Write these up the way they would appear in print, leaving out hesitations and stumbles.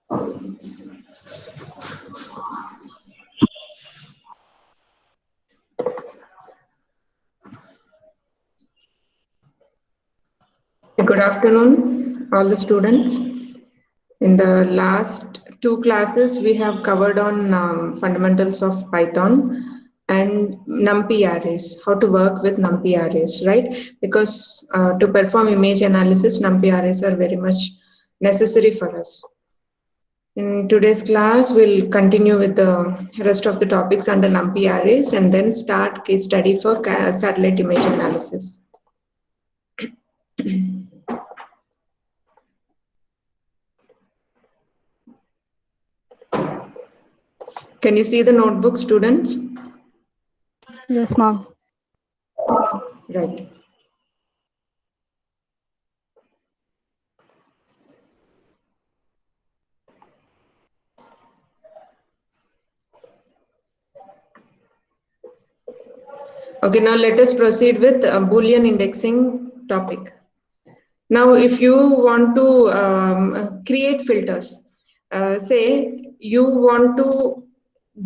Good afternoon, all the students. In the last two classes, we have covered on fundamentals of Python and NumPy arrays, how to work with NumPy arrays, right? Because to perform image analysis, NumPy arrays are very much necessary for us. In today's class, we'll continue with the rest of the topics under NumPy arrays and then start case study for satellite image analysis. Can you see the notebook, students? Yes, ma'am. Right. Okay, now let us proceed with Boolean indexing topic. Now, if you want to create filters, say you want to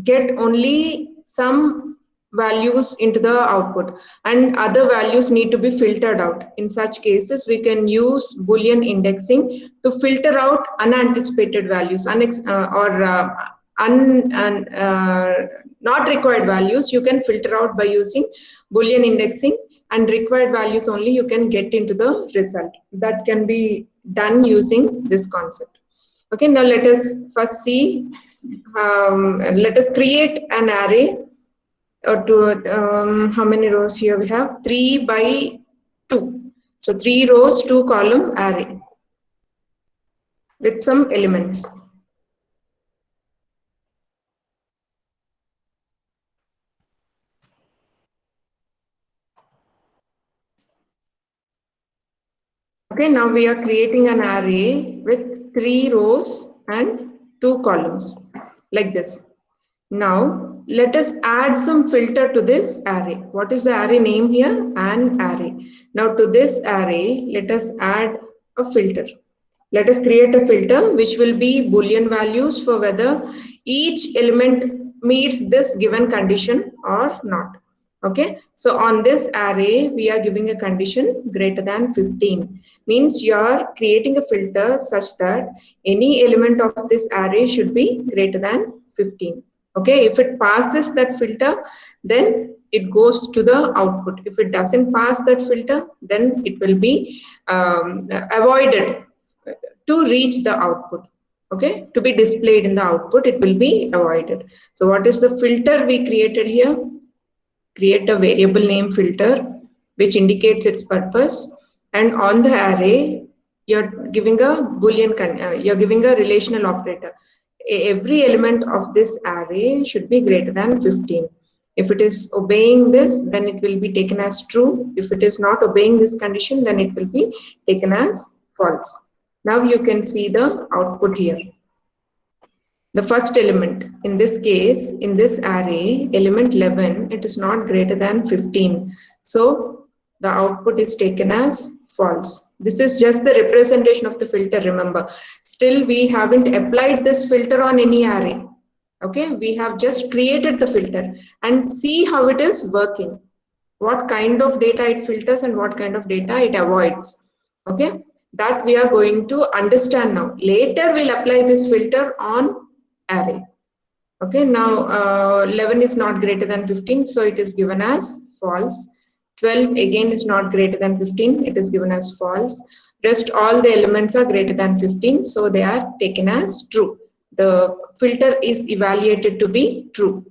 get only some values into the output and other values need to be filtered out. In such cases, we can use Boolean indexing to filter out unanticipated values not required values. You can filter out by using Boolean indexing, and required values only you can get into the result. That can be done using this concept. Okay, now let us first see, let us create an array how many rows here we have? 3 by 2. So 3 rows, 2 column array with some elements. Okay, now we are creating an array with 3 rows and 2 columns like this. Now let us add some filter to this array. What is the array name here? An array. Now to this array, let us add a filter. Let us create a filter which will be Boolean values for whether each element meets this given condition or not. Okay, so on this array, we are giving a condition greater than 15. Means you are creating a filter such that any element of this array should be greater than 15. Okay, if it passes that filter, then it goes to the output. If it doesn't pass that filter, then it will be avoided to reach the output. Okay, to be displayed in the output, it will be avoided. So what is the filter we created here? Create a variable name filter which indicates its purpose, and on the array you're giving a Boolean you're giving a relational operator. Every element of this array should be greater than 15. If it is obeying this, then it will be taken as true. If it is not obeying this condition, then it will be taken as false. Now you can see the output here. The first element, in this case, in this array, element 11, it is not greater than 15. So the output is taken as false. This is just the representation of the filter, remember. Still, we haven't applied this filter on any array. Okay, we have just created the filter and see how it is working. What kind of data it filters and what kind of data it avoids. Okay, that we are going to understand now. Later, we'll apply this filter on array. Okay, now 11 is not greater than 15, so it is given as false. 12 again is not greater than 15, it is given as false. Rest all the elements are greater than 15, so they are taken as true. The filter is evaluated to be true.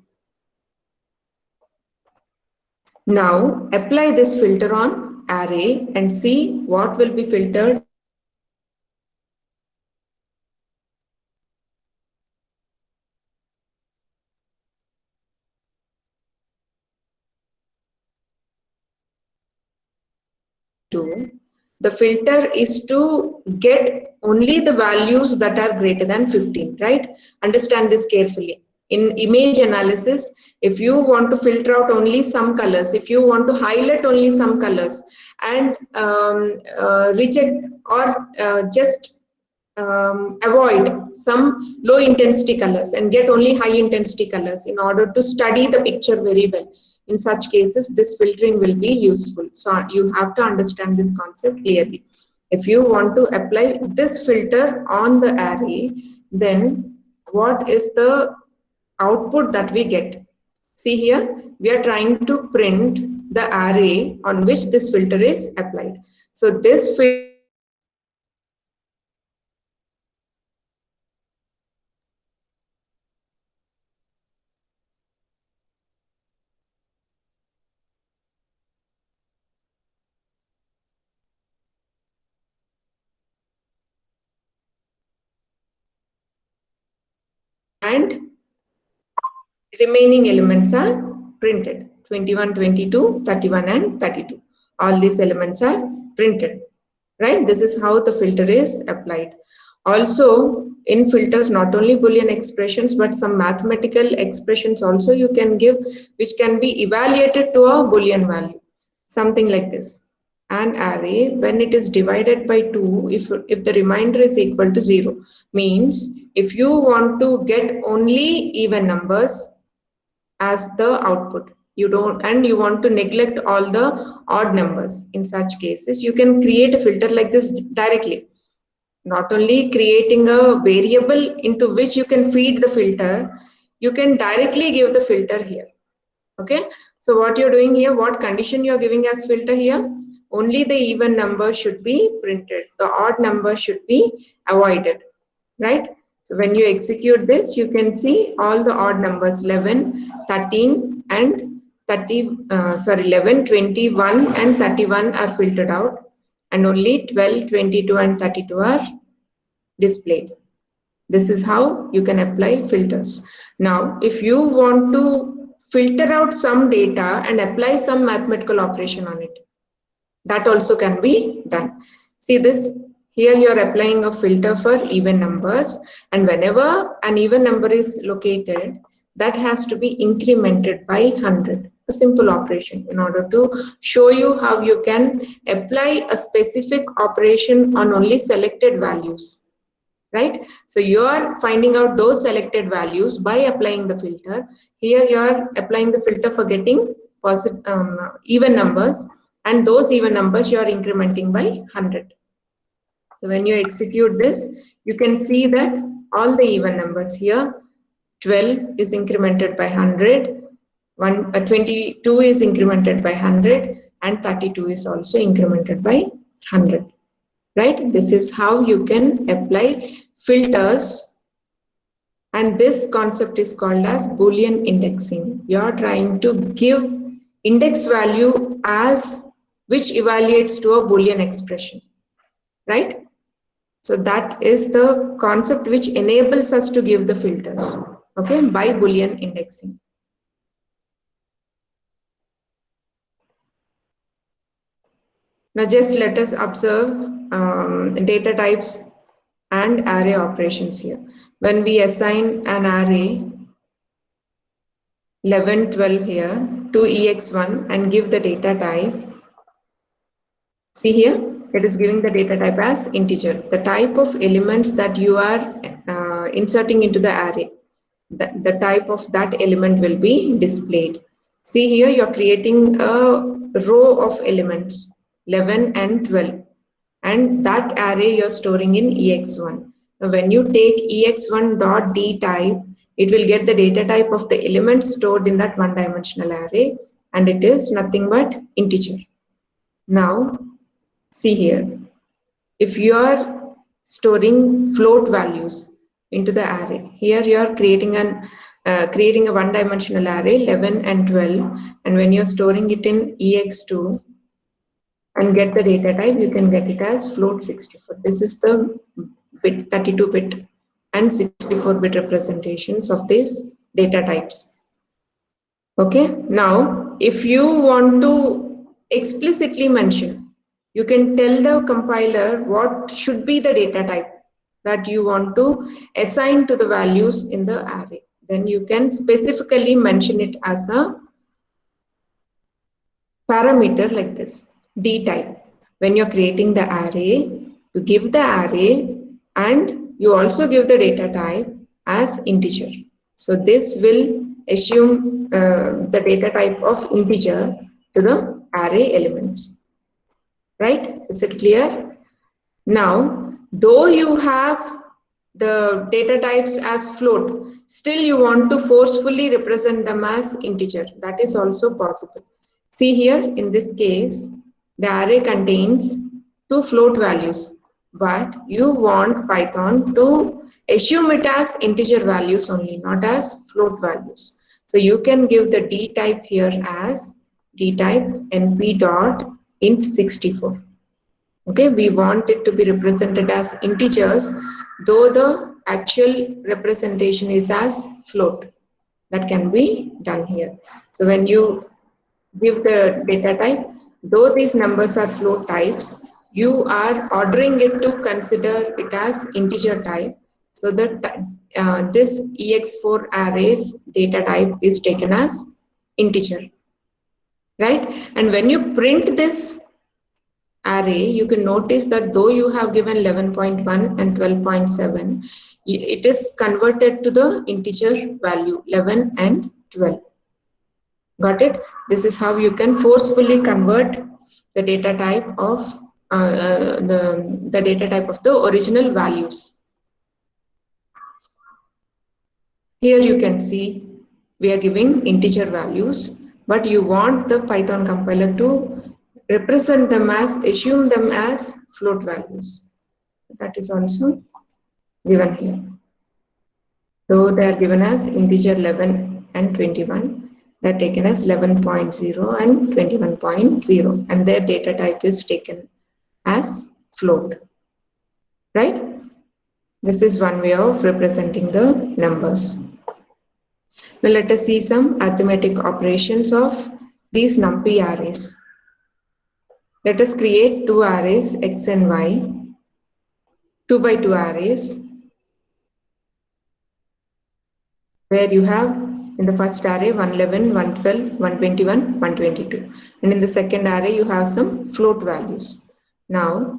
Now apply this filter on array and see what will be filtered. The filter is to get only the values that are greater than 15, right? Understand this carefully. In image analysis, if you want to filter out only some colors, if you want to highlight only some colors and reject or just avoid some low intensity colors and get only high intensity colors in order to study the picture very well. In such cases, this filtering will be useful. So you have to understand this concept clearly. If you want to apply this filter on the array, then what is the output that we get? See here, we are trying to print the array on which this filter is applied. So this filter and remaining elements are printed. 21, 22, 31 and 32. All these elements are printed, right? This is how the filter is applied. Also, in filters, not only Boolean expressions, but some mathematical expressions also you can give, which can be evaluated to a Boolean value. Something like this. An array, when it is divided by 2, if the remainder is equal to 0, means if you want to get only even numbers as the output, you don't, and you want to neglect all the odd numbers, in such cases you can create a filter like this directly. Not only creating a variable into which you can feed the filter, you can directly give the filter here. Okay, so what you're doing here, what condition you're giving as filter here? Only the even number should be printed, the odd number should be avoided, right? So when you execute this, you can see all the odd numbers 11, 13 and 11, 21 and 31 are filtered out, and only 12, 22 and 32 are displayed. This is how you can apply filters. Now, if you want to filter out some data and apply some mathematical operation on it, that also can be done. See this, here you are applying a filter for even numbers, and whenever an even number is located, that has to be incremented by 100. A simple operation in order to show you how you can apply a specific operation on only selected values. Right? So you are finding out those selected values by applying the filter. Here you are applying the filter for getting even numbers, and those even numbers you are incrementing by 100. So when you execute this, you can see that all the even numbers here, 12 is incremented by 100, 22 is incremented by 100, and 32 is also incremented by 100. Right? This is how you can apply filters, and this concept is called as Boolean indexing. You are trying to give index value as which evaluates to a Boolean expression, right? So that is the concept which enables us to give the filters, okay, by Boolean indexing. Now just let us observe data types and array operations here. When we assign an array 11, 12 here to ex1 and give the data type, see here, it is giving the data type as integer. The type of elements that you are inserting into the array, the type of that element will be displayed. See here, you're creating a row of elements, 11 and 12. And that array you're storing in ex1. Now when you take ex1.d type, it will get the data type of the elements stored in that one-dimensional array, and it is nothing but integer. Now see here, if you are storing float values into the array, here you are creating a one-dimensional array 11 and 12, and when you're storing it in ex2 and get the data type, you can get it as float 64. This is the bit 32-bit and 64-bit representations of these data types. Okay, now if you want to explicitly mention, you can tell the compiler what should be the data type that you want to assign to the values in the array. Then you can specifically mention it as a parameter like this, d type. When you're creating the array, you give the array and you also give the data type as integer. So this will assume the data type of integer to the array elements. Right? Is it clear? Now, though you have the data types as float, still you want to forcefully represent them as integer. That is also possible. See here, in this case, the array contains two float values, but you want Python to assume it as integer values only, not as float values. So you can give the d type here as d type np dot int 64. Okay, we want it to be represented as integers, though the actual representation is as float. That can be done here. So when you give the data type, though these numbers are float types, you are ordering it to consider it as integer type, so that this ex4 array's data type is taken as integer, right? And when you print this array, you can notice that though you have given 11.1 and 12.7, it is converted to the integer value 11 and 12. Got it? This is how you can forcefully convert the data type of the data type of the original values. Here you can see we are giving integer values, but you want the Python compiler to represent them as, assume them as float values. That is also given here. So they are given as integer 11 and 21. They are taken as 11.0 and 21.0, and their data type is taken as float. Right? This is one way of representing the numbers. Now let us see some arithmetic operations of these NumPy arrays. Let us create two arrays x and y, 2 by 2 arrays, where you have in the first array 111, 112, 121, 122, and in the second array you have some float values. Now,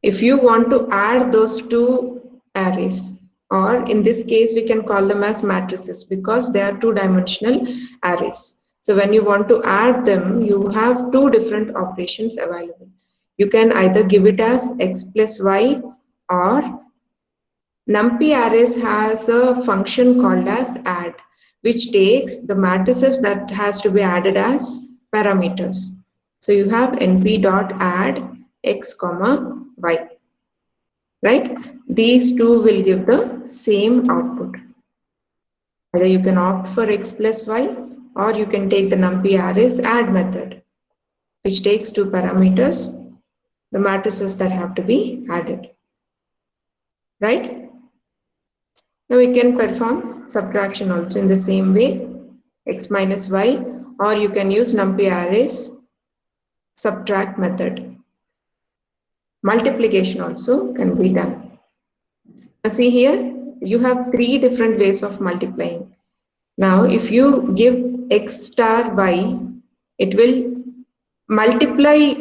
if you want to add those two arrays, or in this case we can call them as matrices because they are two-dimensional arrays. So when you want to add them, you have two different operations available. You can either give it as x plus y, or NumPy arrays has a function called as add, which takes the matrices that has to be added as parameters. So you have np.add x comma y, right? These two will give the same output. Either you can opt for x plus y, or you can take the NumPy arrays add method, which takes two parameters, the matrices that have to be added, right? Now we can perform subtraction also in the same way, x minus y, or you can use NumPy arrays subtract method. Multiplication also can be done. Now see here, you have three different ways of multiplying. Now if you give x star y, it will multiply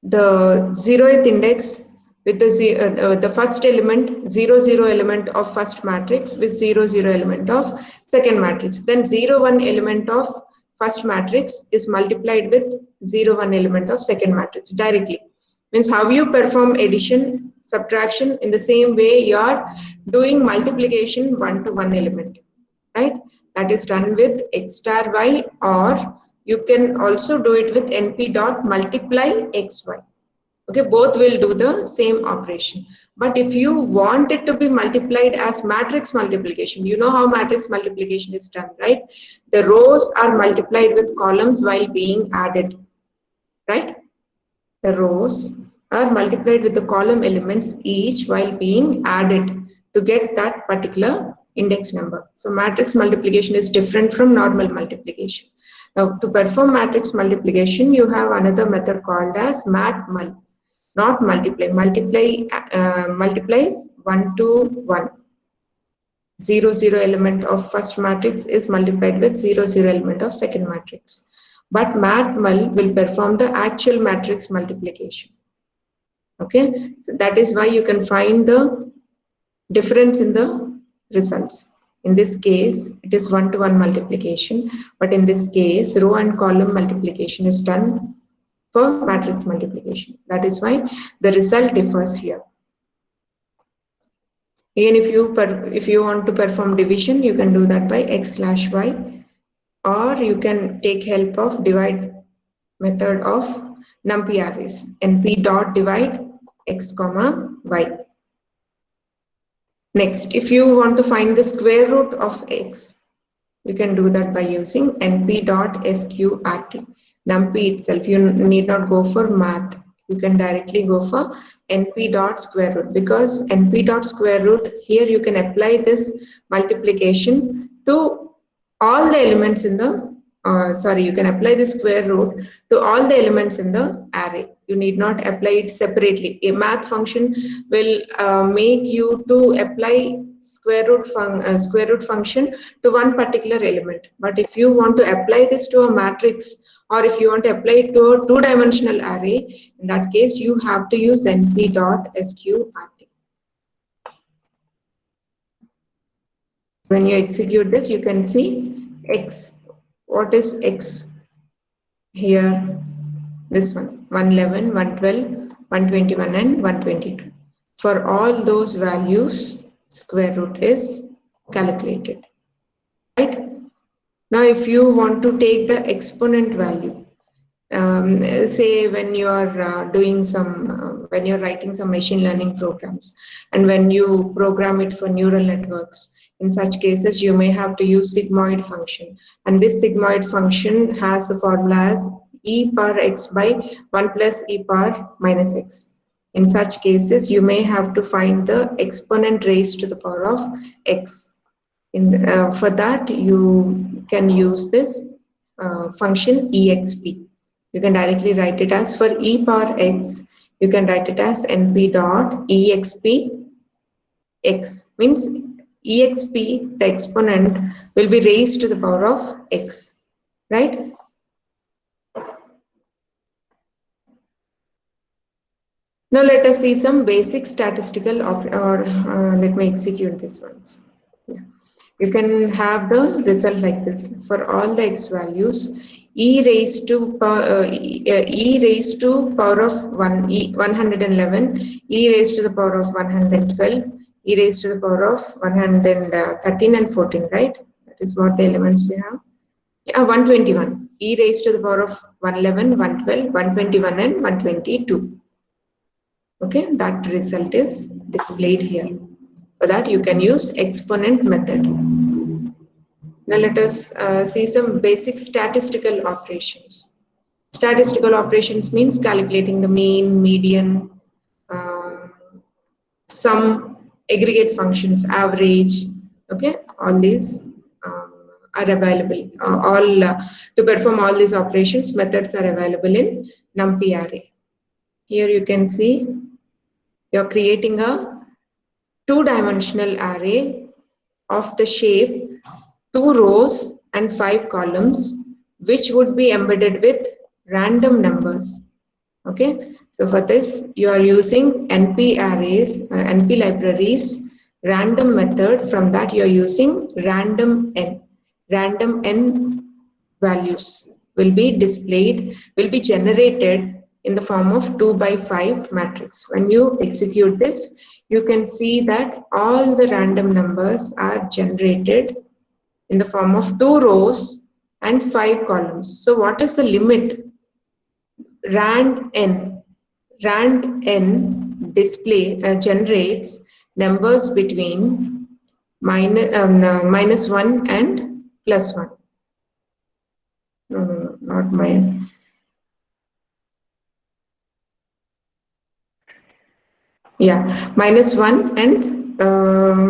the 0th index with the first element, 0, 0 element of first matrix with 0, 0 element of second matrix. Then 0, 1 element of first matrix is multiplied with 0, 1 element of second matrix directly. Means how you perform addition, subtraction, in the same way you are doing multiplication 1 to 1 element, right? That is done with x star y, or you can also do it with np dot multiply xy. Okay, both will do the same operation. But if you want it to be multiplied as matrix multiplication, you know how matrix multiplication is done, right? The rows are multiplied with columns while being added, right? The rows are multiplied with the column elements each while being added to get that particular index number. So matrix multiplication is different from normal multiplication. Now to perform matrix multiplication, you have another method called as matmul. Not multiply. Multiplies 1 to 1. 0, 0 element of first matrix is multiplied with 0, 0 element of second matrix. But matmul will perform the actual matrix multiplication. Okay, so that is why you can find the difference in the results. In this case, it is one-to-one multiplication, but in this case, row and column multiplication is done for matrix multiplication. That is why the result differs here. Again, if you want to perform division, you can do that by x/y, or you can take help of divide method of numpy arrays. np dot divide x comma y. Next, if you want to find the square root of x, you can do that by using np dot sqrt. Numpy itself, you need not go for math. You can directly go for np dot square root, because np dot square root, here you can apply this multiplication to all the elements in the you can apply the square root to all the elements in the array. You need not apply it separately. A math function will make you to apply square root function to one particular element. But if you want to apply this to a matrix, or if you want to apply it to a two-dimensional array, in that case you have to use np dot sqrt. When you execute this, you can see x. What is x here? This one, 111, 112, 121 and 122. For all those values, square root is calculated. Right? Now, if you want to take the exponent value, say when you are when you're writing some machine learning programs, and when you program it for neural networks, in such cases you may have to use sigmoid function, and this sigmoid function has a formula as e power x by 1 plus e power minus x. In such cases, you may have to find the exponent raised to the power of x. For that, you can use this function exp. You can directly write it as, for e power x, you can write it as np dot exp x. Means exp, the exponent, will be raised to the power of x, right? Now let us see some basic statistical let me execute this once. Yeah. You can have the result like this. For all the x values, e raised to power of 111, e raised to the power of 112, e raised to the power of 113 and 14, right? That is what the elements we have. 121, e raised to the power of 111, 112, 121 and 122. Okay, that result is displayed here. For that, you can use exponent method. Now let us see some basic statistical operations. Statistical operations means calculating the mean, median, sum, aggregate functions, average. Okay, all these are available. To perform all these operations, methods are available in NumPy array. Here you can see you're creating a two-dimensional array of the shape 2 rows and 5 columns, which would be embedded with random numbers. Okay, so for this you are using NP arrays, NP libraries, random method. From that you are using random n. Random n values will be displayed, will be generated in the form of 2 by 5 matrix. When you execute this, you can see that all the random numbers are generated in the form of 2 rows and 5 columns. So what is the limit? Rand n generates numbers between minus 1 and plus 1. No, not mine. Yeah, minus 1 and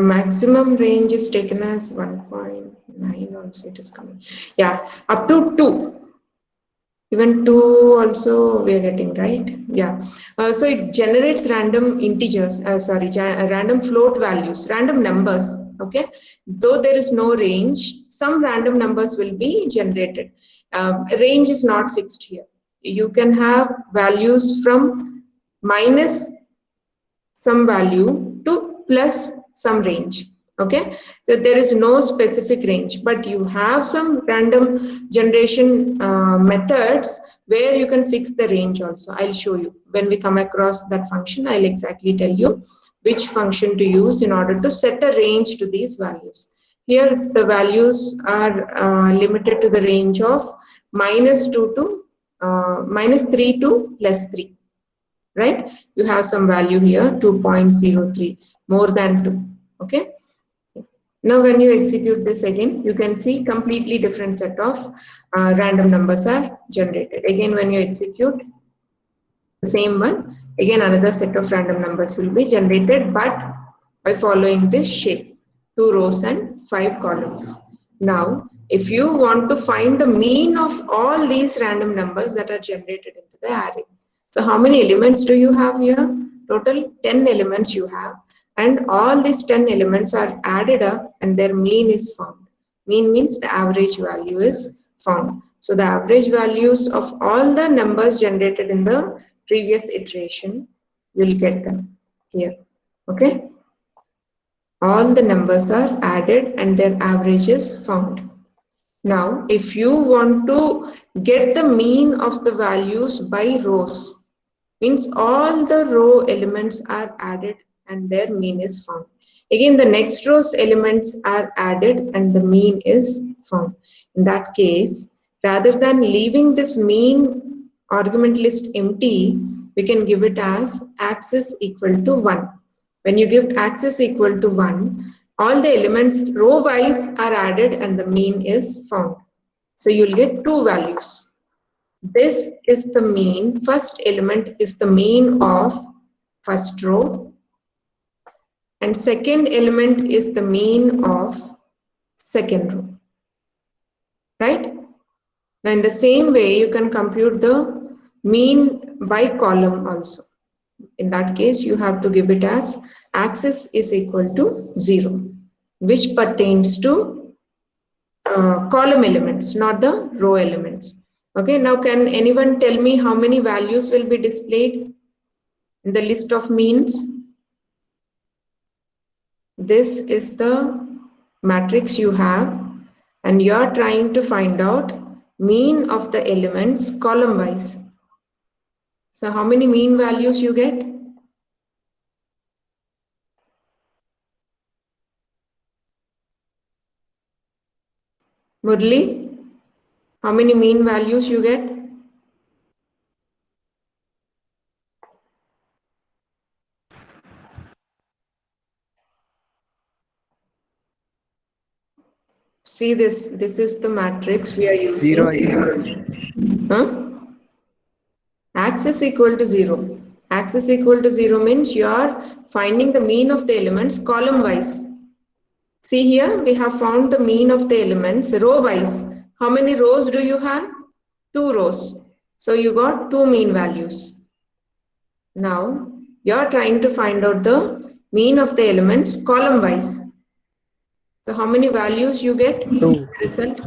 maximum range is taken as 1.9 also it is coming. Yeah, up to 2. Even 2 also we are getting, right? Yeah. So it generates random integers, random float values, random numbers. Okay. Though there is no range, some random numbers will be generated. Range is not fixed here. You can have values from minus some value to plus some range. Okay, so there is no specific range, but you have some random generation methods where you can fix the range also. I'll show you when we come across that function. I'll exactly tell you which function to use in order to set a range to these values. Here the values are limited to the range of -2 to -3 to +3, right? You have some value here, 2.03, more than 2, okay? Now when you execute this again, you can see completely different set of random numbers are generated. Again, when you execute the same one, again another set of random numbers will be generated, but by following this shape, 2 rows and 5 columns. Now, if you want to find the mean of all these random numbers that are generated into the array, so how many elements do you have here? Total 10 elements you have, and all these 10 elements are added up and their mean is found. Mean means the average value is found. So the average values of all the numbers generated in the previous iteration, will get them here. Okay, all the numbers are added and their average is found. Now if you want to get the mean of the values by rows, means all the row elements are added and their mean is found. Again the next row's elements are added and the mean is found. In that case, rather than leaving this mean argument list empty, we can give it as axis equal to 1. When you give axis equal to 1, all the elements row wise are added and the mean is found. So you'll get two values. This is the mean, first element is the mean of first row, and second element is the mean of second row, right? Now in the same way, you can compute the mean by column also. In that case, you have to give it as axis is equal to 0, which pertains to column elements, not the row elements. Okay, now can anyone tell me how many values will be displayed in the list of means? This is the matrix you have, and you are trying to find out mean of the elements column wise. So how many mean values you get? Murli, how many mean values you get? See this is the matrix we are using. 0 again. Huh? Axis equal to 0. Axis equal to 0 means you are finding the mean of the elements column wise. See here, we have found the mean of the elements row wise. How many rows do you have? 2 rows. So you got 2 mean values. Now you are trying to find out the mean of the elements column wise. So how many values you get? 2. Result?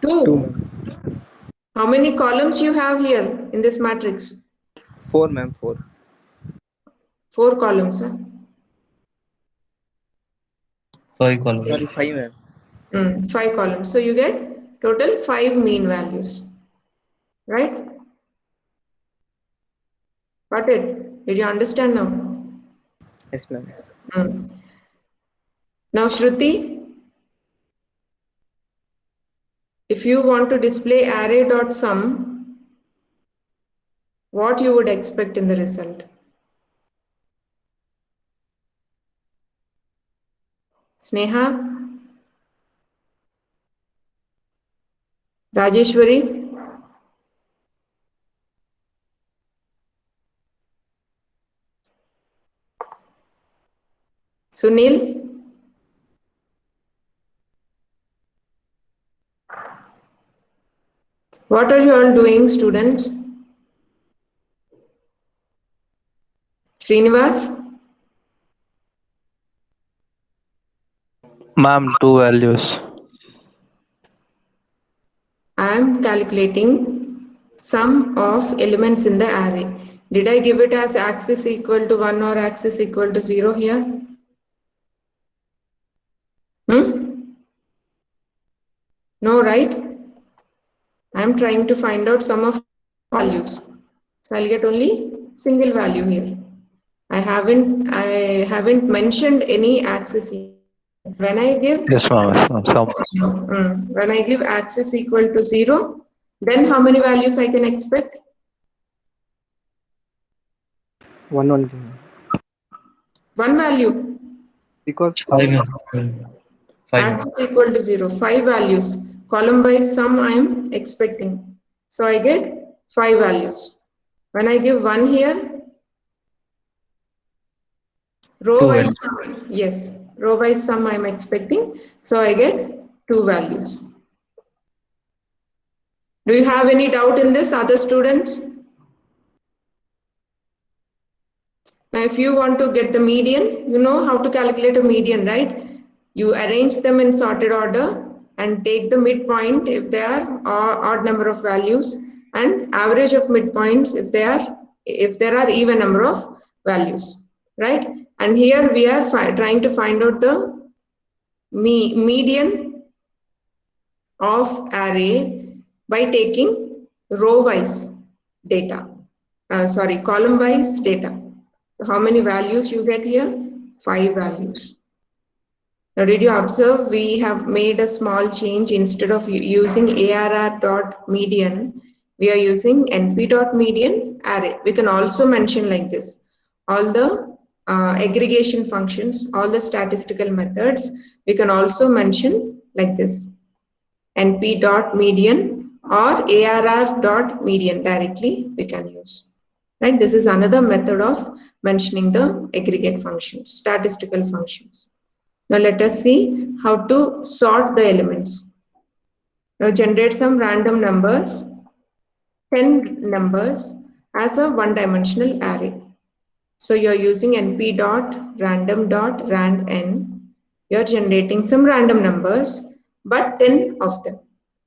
2, 2. ma'am. How many columns you have here in this matrix? 4, ma'am. 4. 4 columns. Huh? 5 columns. Sorry, 5, ma'am. 5 columns. So you get total 5 mean values. Right? Got it? Did you understand now? Yes, ma'am. Now Shruti, if you want to display array.sum, what you would expect in the result? Sneha? Rajeshwari? Sunil? What are you all doing, students? Srinivas? Ma'am, 2 values. I am calculating sum of elements in the array. Did I give it as axis equal to 1 or axis equal to 0 here? No, right? I'm trying to find out some of values. So I'll get only single value here. I haven't mentioned any axis here. When I give Yes, ma'am. Yes, ma'am. Some. when I give axis equal to 0, then how many values I can expect? One only, ma'am. One value. Because Five, ma'am. Five. Axis equal to 0. 5 values. Column by sum I am expecting. So I get 5 values. When I give 1 here, row Two wise values. sum, yes, row wise sum I am expecting. So I get 2 values. Do you have any doubt in this, other students? Now, if you want to get the median, you know how to calculate a median, right? You arrange them in sorted order and take the midpoint if they are odd number of values, and average of midpoints if there are even number of values, right? And here we are trying to find out the median of array by taking row wise data, column wise data. So how many values you get here? 5 values. Now, did you observe we have made a small change? Instead of using ARR.median, we are using NP.median array. We can also mention like this. All the aggregation functions, all the statistical methods, we can also mention like this. NP.median or ARR.median directly we can use. Right? This is another method of mentioning the aggregate functions, statistical functions. Now let us see how to sort the elements. Now generate some random numbers, 10 numbers as a one-dimensional array. So you're using np.random.randn. You're generating some random numbers, but 10 of them.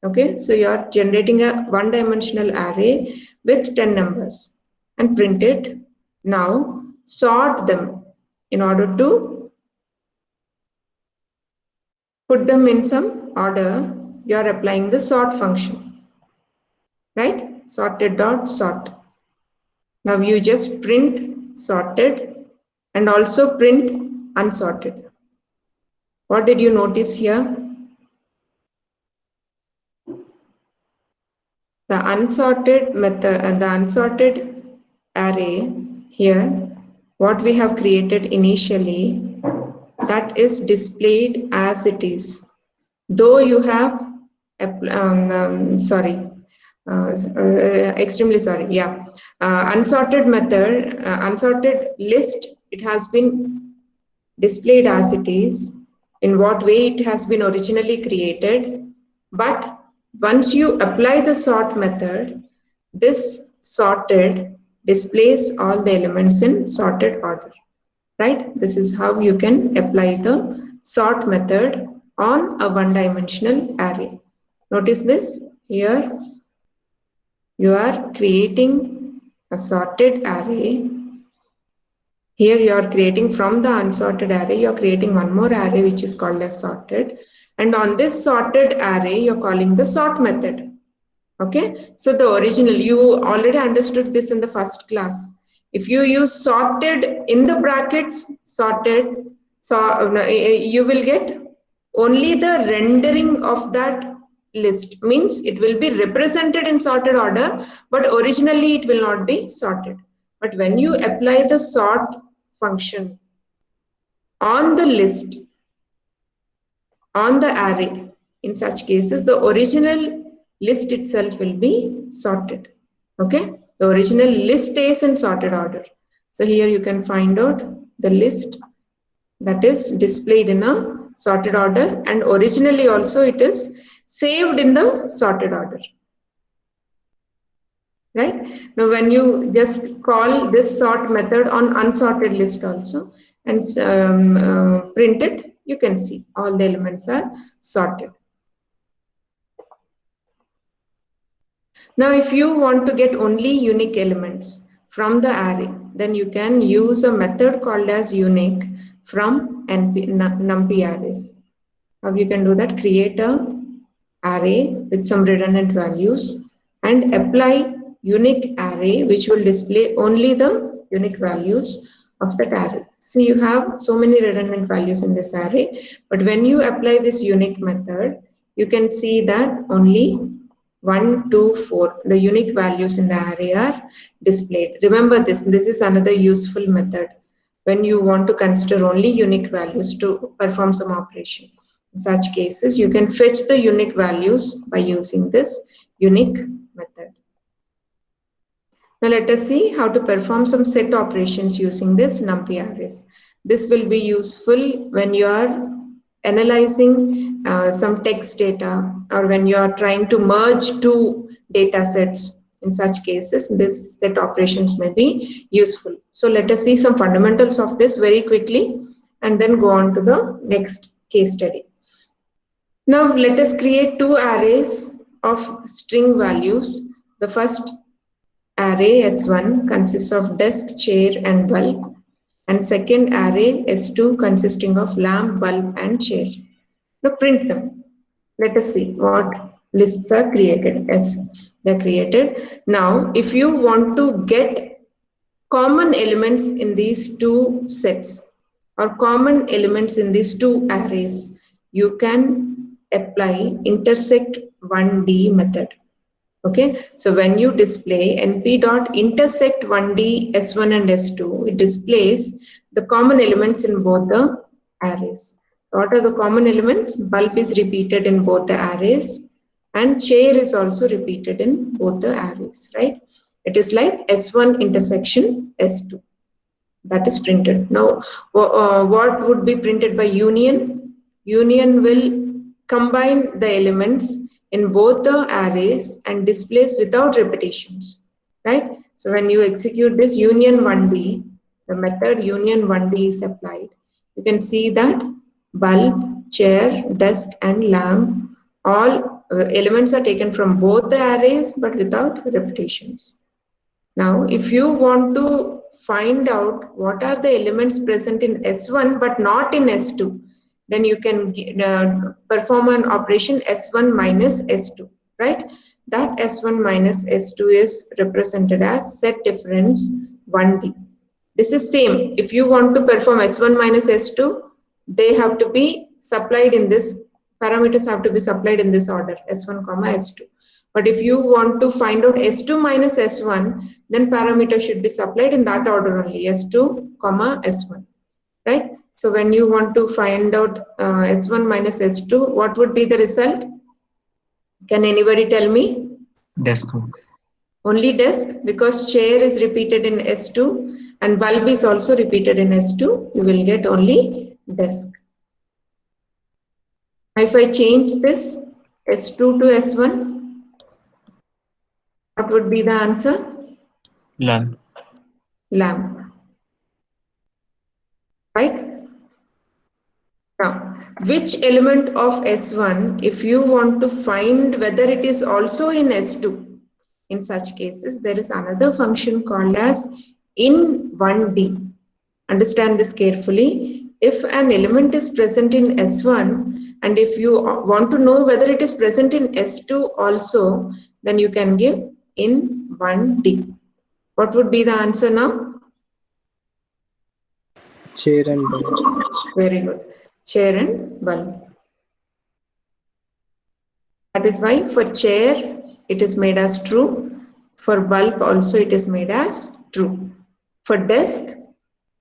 Okay, so you're generating a one-dimensional array with 10 numbers and print it. Now sort them in order to put them in some order. You're applying the sort function, right? Sorted.sort. Now you just print sorted and also print unsorted. What did you notice here? The unsorted method, the unsorted array here, what we have created initially, that is displayed as it is. Though you have, extremely sorry, yeah. Unsorted method, unsorted list, it has been displayed as it is, in what way it has been originally created. But once you apply the sort method, this sorted displays all the elements in sorted order, right? This is how you can apply the sort method on a one-dimensional array. Notice this, here you are creating a sorted array. Here you are creating from the unsorted array, you are creating one more array which is called as sorted. And on this sorted array, you're calling the sort method. Okay, so the original, you already understood this in the first class. If you use sorted in the brackets, sorted, so you will get only the rendering of that list. Means it will be represented in sorted order, but originally it will not be sorted. But when you apply the sort function on the list, on the array, in such cases, the original list itself will be sorted. Okay, the original list stays in sorted order. So here you can find out the list that is displayed in a sorted order, and originally also it is saved in the sorted order. Right? Now when you just call this sort method on unsorted list also and print it, you can see all the elements are sorted. Now if you want to get only unique elements from the array, then you can use a method called as unique from numpy arrays. How you can do that? Create a array with some redundant values and apply unique array which will display only the unique values of that array. So you have so many redundant values in this array, but when you apply this unique method, you can see that only 1, 2, 4, the unique values in the array are displayed. Remember this is another useful method when you want to consider only unique values to perform some operation. In such cases, you can fetch the unique values by using this unique method. Now let us see how to perform some set operations using this NumPy arrays. This will be useful when you are analyzing some text data or when you are trying to merge two data sets. In such cases, this set operations may be useful. So let us see some fundamentals of this very quickly and then go on to the next case study. Now let us create two arrays of string values. The first array S1 consists of desk, chair and bulb, and second array S2 consisting of lamp, bulb and chair. Now print them. Let us see what lists are created. Yes, they are created. Now if you want to get common elements in these two sets or common elements in these two arrays, you can apply intersect 1D method. Okay, so when you display np.intersect 1D S1 and S2, it displays the common elements in both the arrays. So what are the common elements? Bulb is repeated in both the arrays and chair is also repeated in both the arrays, right? It is like S1 intersection S2. That is printed. Now, what would be printed by union? Union will combine the elements in both the arrays and displays without repetitions, right? So when you execute this union 1D, the method union 1D is applied. You can see that bulb, chair, desk and lamp, all elements are taken from both the arrays but without repetitions. Now, if you want to find out what are the elements present in S1 but not in S2, then you can perform an operation S1 minus S2, right? That S1 minus S2 is represented as set difference 1D. This is same. If you want to perform S1 minus S2, they have to be supplied in this, parameters have to be supplied in this order, S1 comma S2. But if you want to find out S2 minus S1, then parameter should be supplied in that order only, S2 comma S1, right? So when you want to find out S1 minus S2, what would be the result? Can anybody tell me? Desk. Only desk, because chair is repeated in S2 and bulb is also repeated in S2, you will get only desk. If I change this S2 to S1, what would be the answer? Lamp. Lamp. Right? Now, which element of S1, if you want to find whether it is also in S2, in such cases, there is another function called as in1D. Understand this carefully. If an element is present in S1 and if you want to know whether it is present in S2 also, then you can give in1D. What would be the answer now? chair and bulb. Very good. Chair and bulb. That is why for chair it is made as true. For bulb also it is made as true. For desk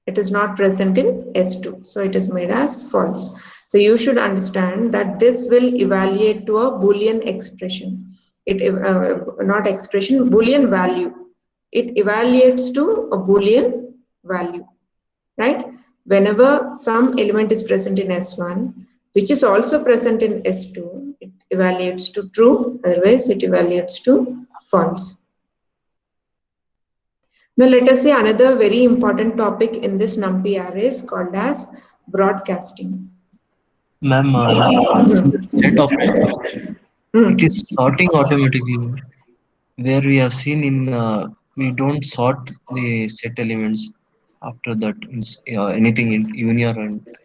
it is not present in S2, so it is made as false. So you should understand that this will evaluate to a Boolean expression. It not expression, Boolean value. It evaluates to a Boolean value, right? Whenever some element is present in S1, which is also present in S2, it evaluates to true, otherwise it evaluates to false. Now let us see another very important topic in this NumPy arrays called as broadcasting. Ma'am, the set operator, it is sorting automatically. Where we have seen in, we don't sort the set elements after that, anything in union and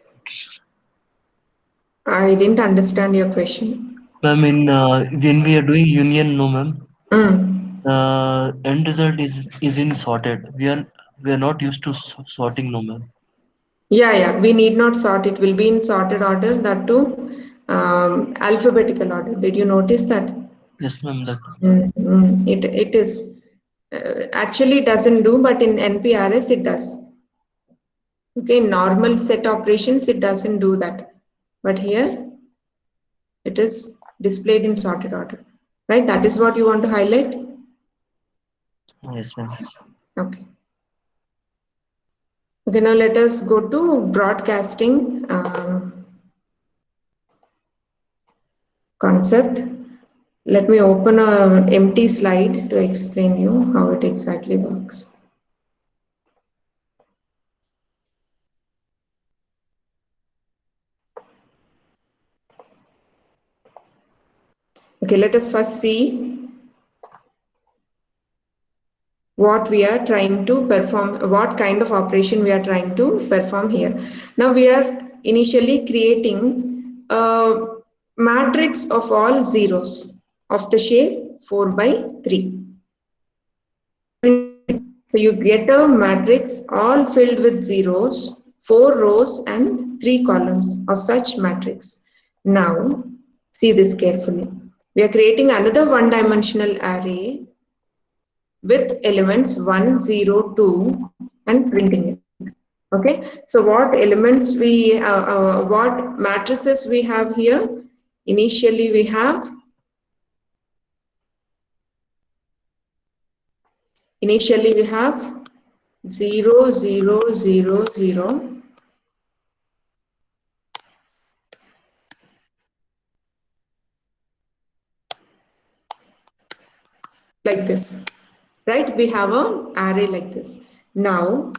I didn't understand your question. Ma'am, in when we are doing union, no, ma'am. Mm. End result is in sorted. We are not used to sorting, no, ma'am. Yeah, yeah, we need not sort. It will be in sorted order, that too, alphabetical order. Did you notice that? Yes, ma'am. That It is actually doesn't do, but in NPRS it does. Okay, normal set operations it doesn't do that, but here it is displayed in sorted order, right? That is what you want to highlight. yes, ma'am. Okay. Okay, now let us go to broadcasting concept. Let me open a empty slide to explain you how it exactly works. Okay, let us first see what we are trying to perform, what kind of operation we are trying to perform here. Now we are initially creating a matrix of all zeros of the shape 4 by 3. So you get a matrix all filled with zeros, 4 rows and 3 columns of such matrix. Now see this carefully. We are creating another one-dimensional array with elements 1, 0, 2 and printing it. Okay, so what matrices we have here? Initially we have 0, 0, 0, 0, like this, right? We have an array like this. Now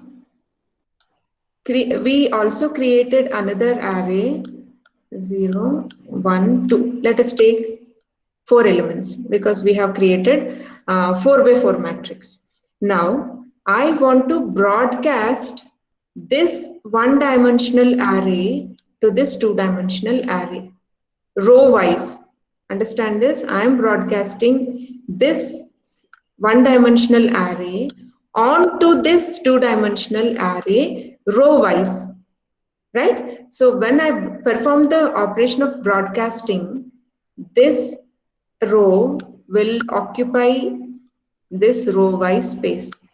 we also created another array 0, 1, 2. Let us take 4 elements because we have created 4 by 4 matrix. Now I want to broadcast this one-dimensional array to this two-dimensional array row wise. Understand this? I am broadcasting this one-dimensional array onto this two-dimensional array row wise, right? So when I perform the operation of broadcasting, this row will occupy this row wise space.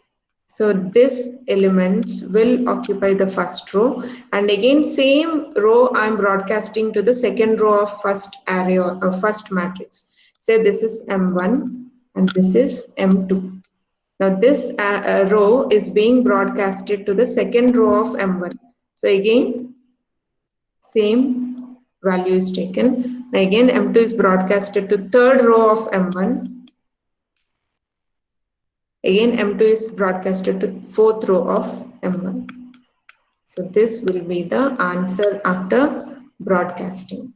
So this elements will occupy the first row, and again same row I'm broadcasting to the second row of first array or first matrix. Say this is M1 and this is M2. Now this row is being broadcasted to the second row of M1. So again same value is taken. Now again M2 is broadcasted to third row of M1. Again M2 is broadcasted to fourth row of M1. So this will be the answer after broadcasting.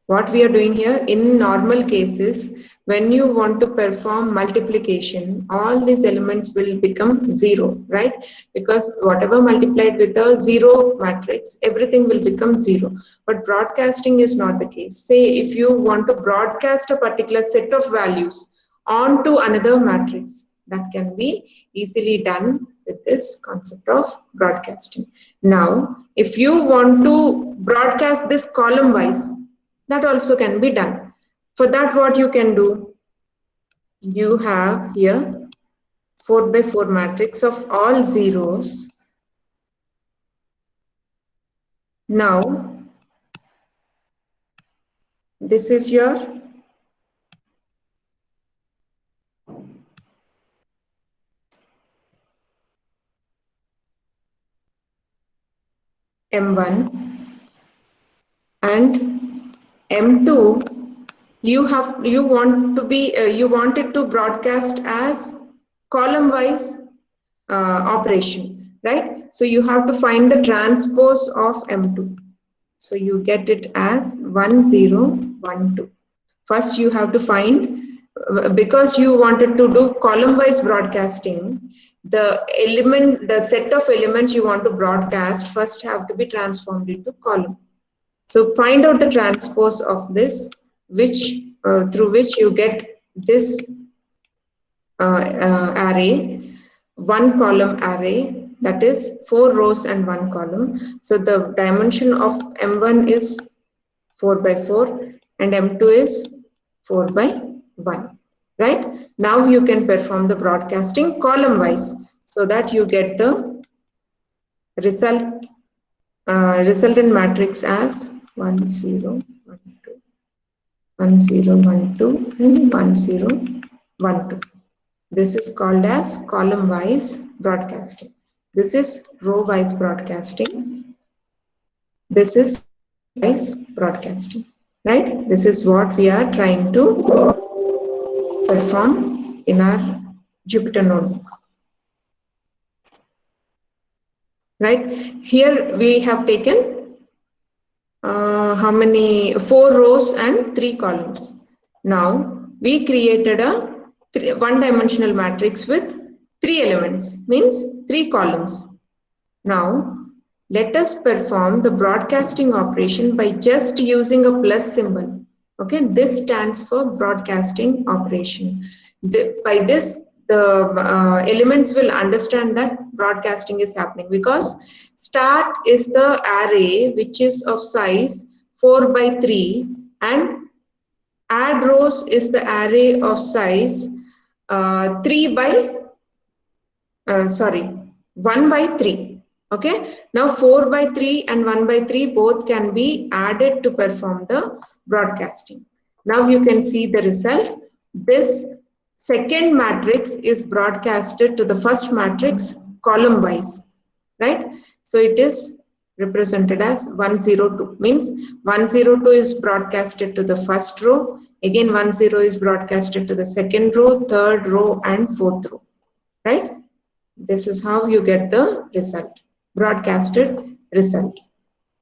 What we are doing here in normal cases, when you want to perform multiplication, all these elements will become 0, right? Because whatever multiplied with a 0 matrix, everything will become 0. But broadcasting is not the case. Say if you want to broadcast a particular set of values onto another matrix, that can be easily done with this concept of broadcasting. Now, if you want to broadcast this column wise, that also can be done. For that, what you can do? You have here 4 by 4 matrix of all zeros. Now, this is your M1 and M2. You want it to broadcast as column wise operation, right? So you have to find the transpose of M2. So you get it as 1, 0, 1, 2. First you have to find, because you wanted to do column wise broadcasting, the set of elements you want to broadcast first have to be transformed into column. So find out the transpose of this, which through which you get this array, one column array, that is 4 rows and 1 column. So the dimension of M1 is 4 by 4 and M2 is 4 by 1. Right? Now you can perform the broadcasting column wise so that you get the resultant matrix as 1 0 1 2 1 0 1 2 and 1 0 1 2. This is called as column wise broadcasting. This is row wise broadcasting. This is wise broadcasting. Right? This is what we are trying to perform in our Jupyter notebook. Right? Here we have taken how many? 4 rows and 3 columns. Now we created a one-dimensional matrix with 3 elements, means 3 columns. Now let us perform the broadcasting operation by just using a plus symbol. Okay, this stands for broadcasting operation. By this, the elements will understand that broadcasting is happening, because start is the array which is of size 4 by 3 and add rows is the array of size 1 by 3. Okay, now 4 by 3 and 1 by 3 both can be added to perform the broadcasting. Now you can see the result. This second matrix is broadcasted to the first matrix column wise, right? So it is represented as 102, means 102 is broadcasted to the first row, again 10 is broadcasted to the second row, third row and fourth row, right? This is how you get the result, broadcasted result.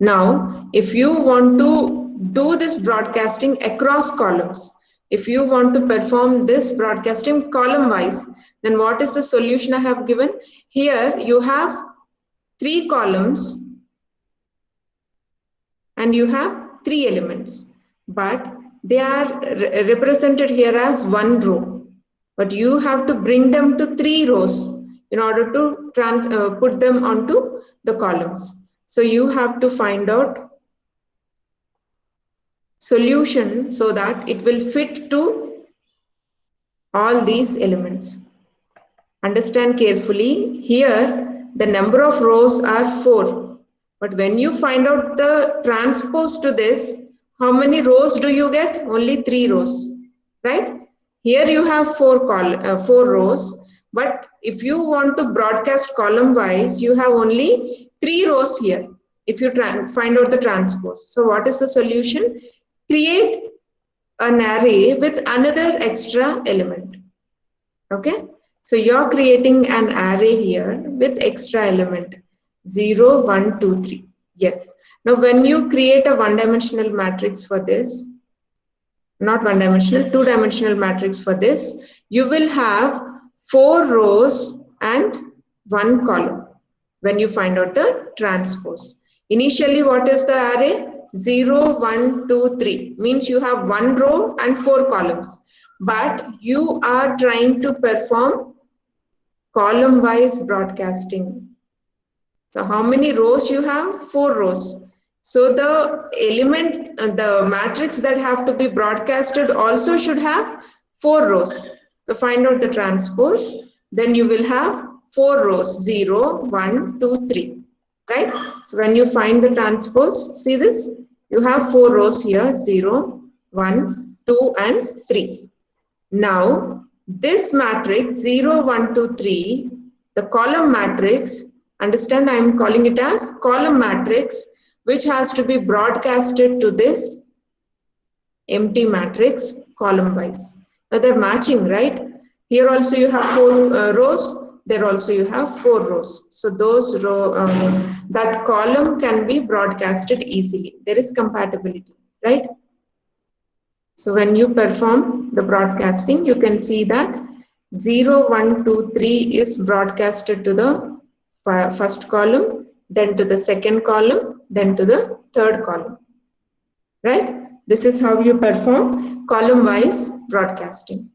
Now if you want to do this broadcasting across columns, if you want to perform this broadcasting column wise, then what is the solution I have given? Here you have 3 columns and you have 3 elements, but they are represented here as 1 row, but you have to bring them to 3 rows in order to put them onto the columns. So you have to find out solution so that it will fit to all these elements. Understand carefully. Here the number of rows are 4, but when you find out the transpose to this, how many rows do you get? Only 3 rows, right? Here you have 4 rows, but if you want to broadcast column wise, you have only 3 rows here if you find out the transpose. So what is the solution? Create an array with another extra element. Okay, so you're creating an array here with extra element 0 1 2 3. Yes, now when you create a one-dimensional matrix for this, not one-dimensional, two-dimensional matrix for this, you will have 4 rows and 1 column when you find out the transpose. Initially, what is the array? 0 1 2 3 means you have 1 row and 4 columns, but you are trying to perform column wise broadcasting. So how many rows you have? 4 rows. So the element, the matrix that have to be broadcasted also should have 4 rows. So find out the transpose, then you will have 4 rows, 0 1 2 3, right? So when you find the transpose, see this, you have 4 rows here, 0 1 2 and 3. Now this matrix 0 1 2 3, the column matrix, understand I am calling it as column matrix, which has to be broadcasted to this empty matrix column wise. Now they're matching, right? Here also you have 4 rows, there also you have 4 rows. So those that column can be broadcasted easily. There is compatibility, right? So when you perform the broadcasting, you can see that 0 1 2 3 is broadcasted to the first column, then to the second column, then to the third column, right? This is how you perform column-wise broadcasting.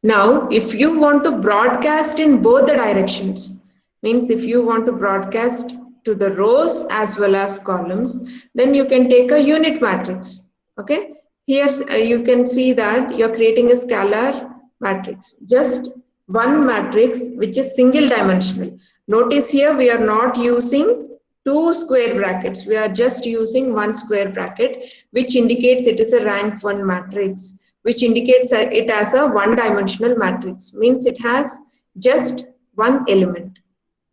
Now, if you want to broadcast in both the directions, means if you want to broadcast to the rows as well as columns, then you can take a unit matrix. Okay, here you can see that you're creating a scalar matrix, just one matrix which is single dimensional. Notice here we are not using two square brackets, we are just using one square bracket, which indicates it is a rank 1 matrix, which indicates it as a one-dimensional matrix, means it has just one element,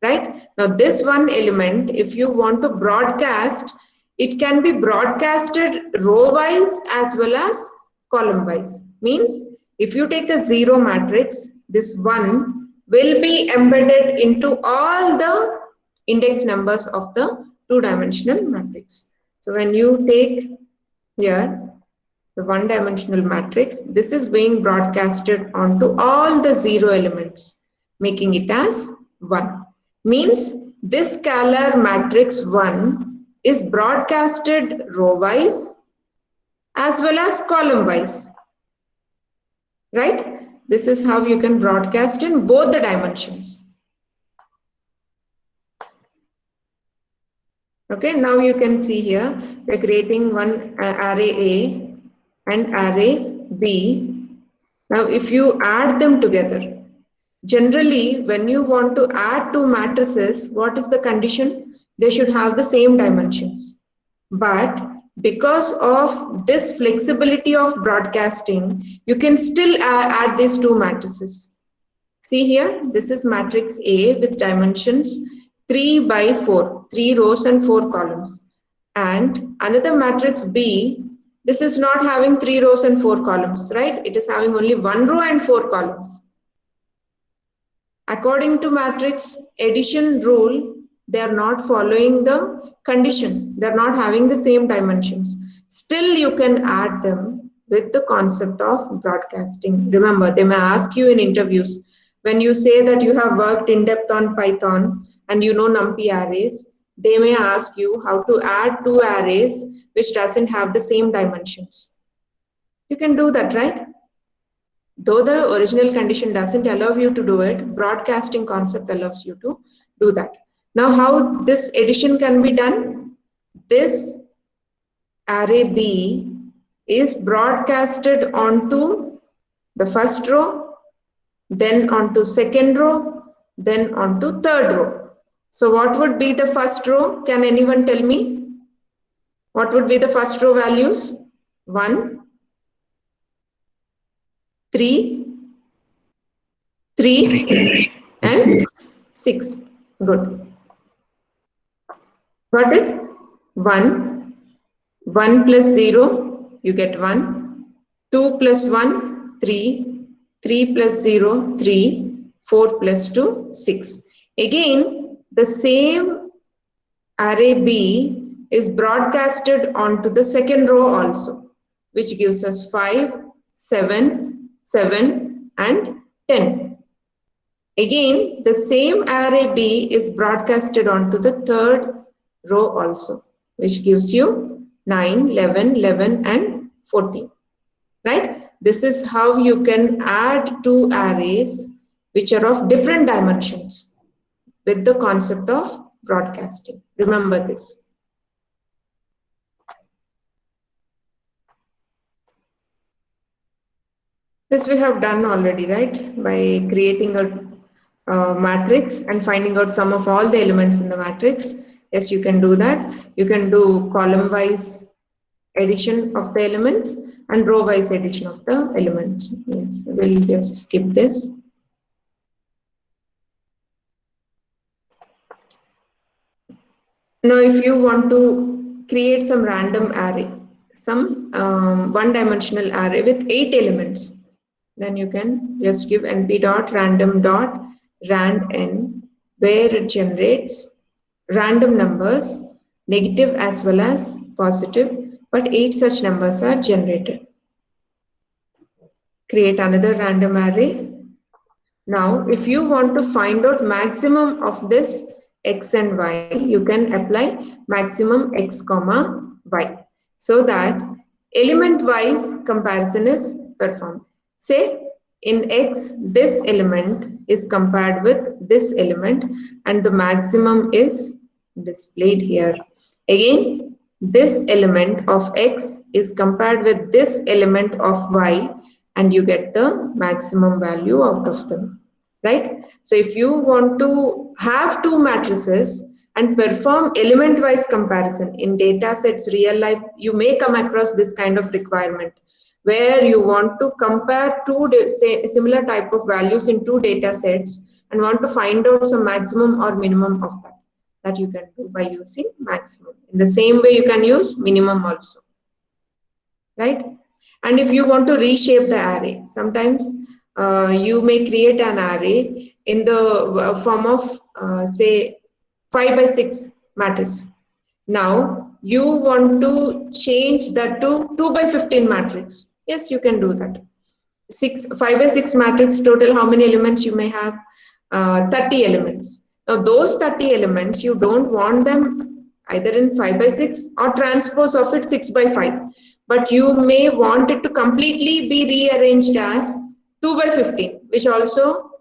right? Now this one element, if you want to broadcast, it can be broadcasted row-wise as well as column-wise. Means if you take a 0 matrix, this 1 will be embedded into all the index numbers of the two-dimensional matrix. So when you take here the one-dimensional matrix, this is being broadcasted onto all the 0 elements, making it as 1. Means this scalar matrix 1 is broadcasted row-wise as well as column-wise, right? This is how you can broadcast in both the dimensions. Okay, now you can see here we're creating one array A and array B. Now if you add them together, generally when you want to add two matrices, what is the condition? They should have the same dimensions. But because of this flexibility of broadcasting, you can still add these two matrices. See here, this is matrix A with dimensions 3 by 4, 3 rows and 4 columns. And another matrix B, this is not having 3 rows and 4 columns, right? It is having only 1 row and 4 columns. According to matrix addition rule, they are not following the condition. They are not having the same dimensions. Still, you can add them with the concept of broadcasting. Remember, they may ask you in interviews, when you say that you have worked in depth on Python and you know NumPy arrays, they may ask you how to add two arrays which doesn't have the same dimensions. You can do that, right? Though the original condition doesn't allow you to do it, broadcasting concept allows you to do that. Now, how this addition can be done? This array B is broadcasted onto the first row, then onto second row, then onto third row. So what would be the first row? Can anyone tell me? What would be the first row values? 1, 3, 3, and 6. Good. Got it? 1, 1 plus 0, you get 1. 2 plus 1, 3. 3 plus 0, 3. 4 plus 2, 6. Again, the same array B is broadcasted onto the second row also, which gives us 5, 7, 7, and 10. Again, the same array B is broadcasted onto the third row also, which gives you 9, 11, 11, and 14. Right? This is how you can add two arrays which are of different dimensions with the concept of broadcasting. Remember this. This we have done already, right? By creating a matrix and finding out sum of all the elements in the matrix. Yes, you can do that. You can do column-wise addition of the elements and row-wise addition of the elements. Yes, we'll just skip this. Now, if you want to create some random array, some one-dimensional array with 8 elements, then you can just give np.random.randn, where it generates random numbers, negative as well as positive, but 8 such numbers are generated. Create another random array. Now, if you want to find out maximum of this x and y, you can apply maximum x comma y. so that element-wise comparison is performed. Say in X, this element is compared with this element and the maximum is displayed here. Again, this element of X is compared with this element of Y and you get the maximum value out of them, right? So if you want to have two matrices and perform element-wise comparison in data sets, real life, you may come across this kind of requirement where you want to compare two similar type of values in two data sets and want to find out some maximum or minimum of that you can do by using maximum. In the same way, you can use minimum also, right? And if you want to reshape the array, sometimes you may create an array in the form of say 5 by 6 matrix. Now you want to change that to 2 by 15 matrix. Yes, you can do that. 5 by 6 matrix total, how many elements you may have? 30 elements. Now those 30 elements, you don't want them either in 5 by 6 or transpose of it 6 by 5. But you may want it to completely be rearranged as 2 by 15, which also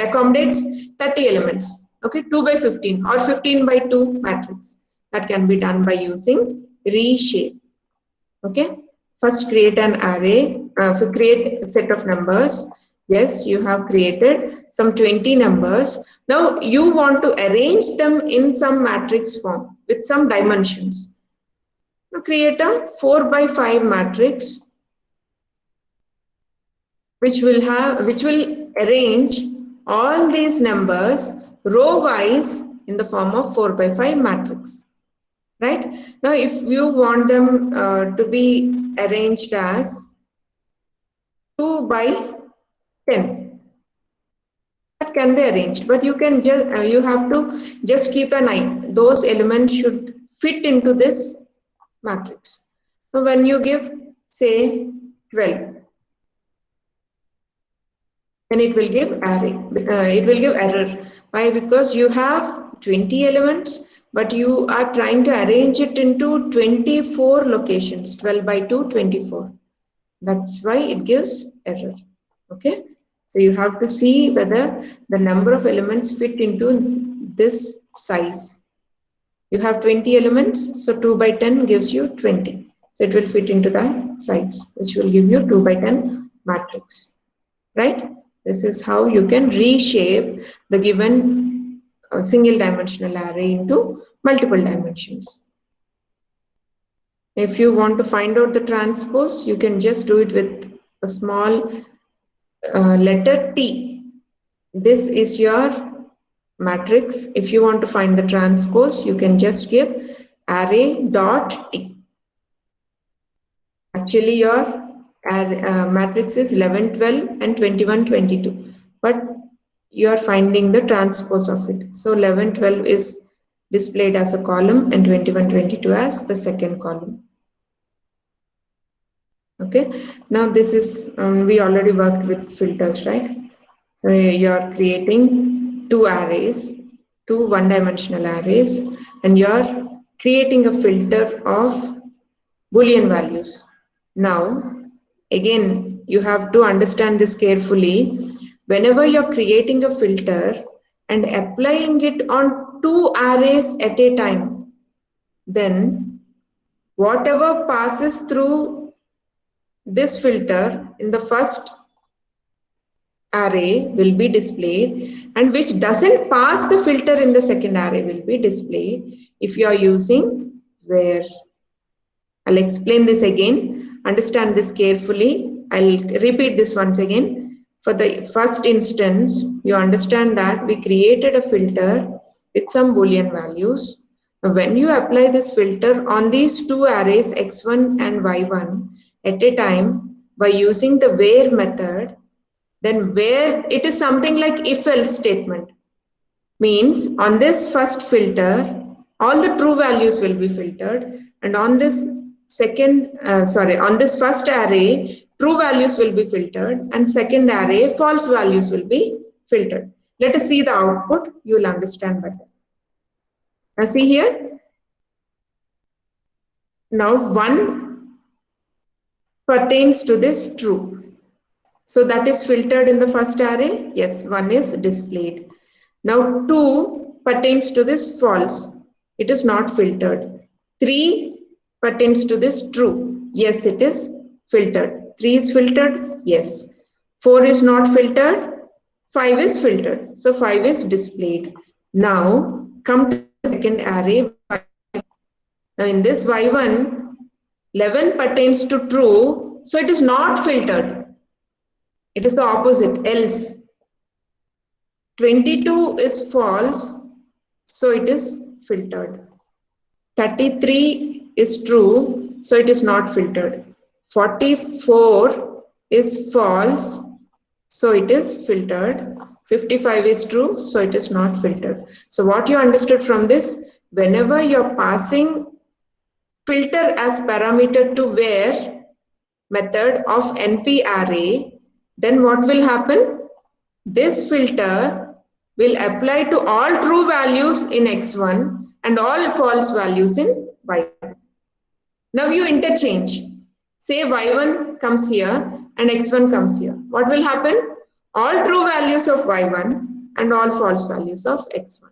accommodates 30 elements. Okay, 2 by 15 or 15 by 2 matrix. That can be done by using reshape. Okay, first create an array, create a set of numbers. Yes, you have created some 20 numbers. Now you want to arrange them in some matrix form with some dimensions. Now create a 4 by 5 matrix which will arrange all these numbers row wise in the form of 4 by 5 matrix. Right? Now if you want them to be arranged as 2 by 10, that can be arranged, but you can just you have to just keep an eye. Those elements should fit into this matrix. So when you give say 12, then it will give array. It will give error. Why? Because you have 20 elements, but you are trying to arrange it into 24 locations. 12 by 2, 24. That's why it gives error. Okay. So you have to see whether the number of elements fit into this size. You have 20 elements, so 2 by 10 gives you 20. So it will fit into that size, which will give you 2 by 10 matrix. Right? This is how you can reshape the given single dimensional array into multiple dimensions. If you want to find out the transpose, you can just do it with a small letter T. This is your matrix. If you want to find the transpose, you can just give array dot T. Actually, your matrix is 11, 12 and 21, 22. But you are finding the transpose of it. So 11, 12 is displayed as a column and 21, 22 as the second column. Okay, now this is, we already worked with filters, right? So you're creating two arrays, two one-dimensional arrays, and you're creating a filter of Boolean values. Now, again, you have to understand this carefully. Whenever you're creating a filter and applying it on two arrays at a time, then whatever passes through this filter in the first array will be displayed, and which doesn't pass the filter in the second array will be displayed if you are using where. I'll explain this again. Understand this carefully. I'll repeat this once again. For the first instance, you understand that we created a filter with some Boolean values. When you apply this filter on these two arrays x1 and y1 at a time by using the where method, then where it is something like if-else statement. Means on this first filter, all the true values will be filtered, and on this on this first array, true values will be filtered, and second array, false values will be filtered. Let us see the output, you will understand better. Now see here, Now 1 pertains to this true. So that is filtered in the first array. Yes, 1 is displayed. Now 2 pertains to this false. It is not filtered. 3 pertains to this true. Yes, it is filtered. 3 is filtered. Yes. 4 is not filtered. 5 is filtered. So 5 is displayed. Now come to the second array. Now in this y1, 11 pertains to true. So it is not filtered. It is the opposite, else. 22 is false, so it is filtered. 33 is true, so it is not filtered. 44 is false, so it is filtered. 55 is true, so it is not filtered. So what you understood from this, whenever you're passing filter as parameter to where method of NP array, then what will happen? This filter will apply to all true values in x1 and all false values in y1. Now you interchange. Say y1 comes here and x1 comes here. What will happen? All true values of y1 and all false values of x1.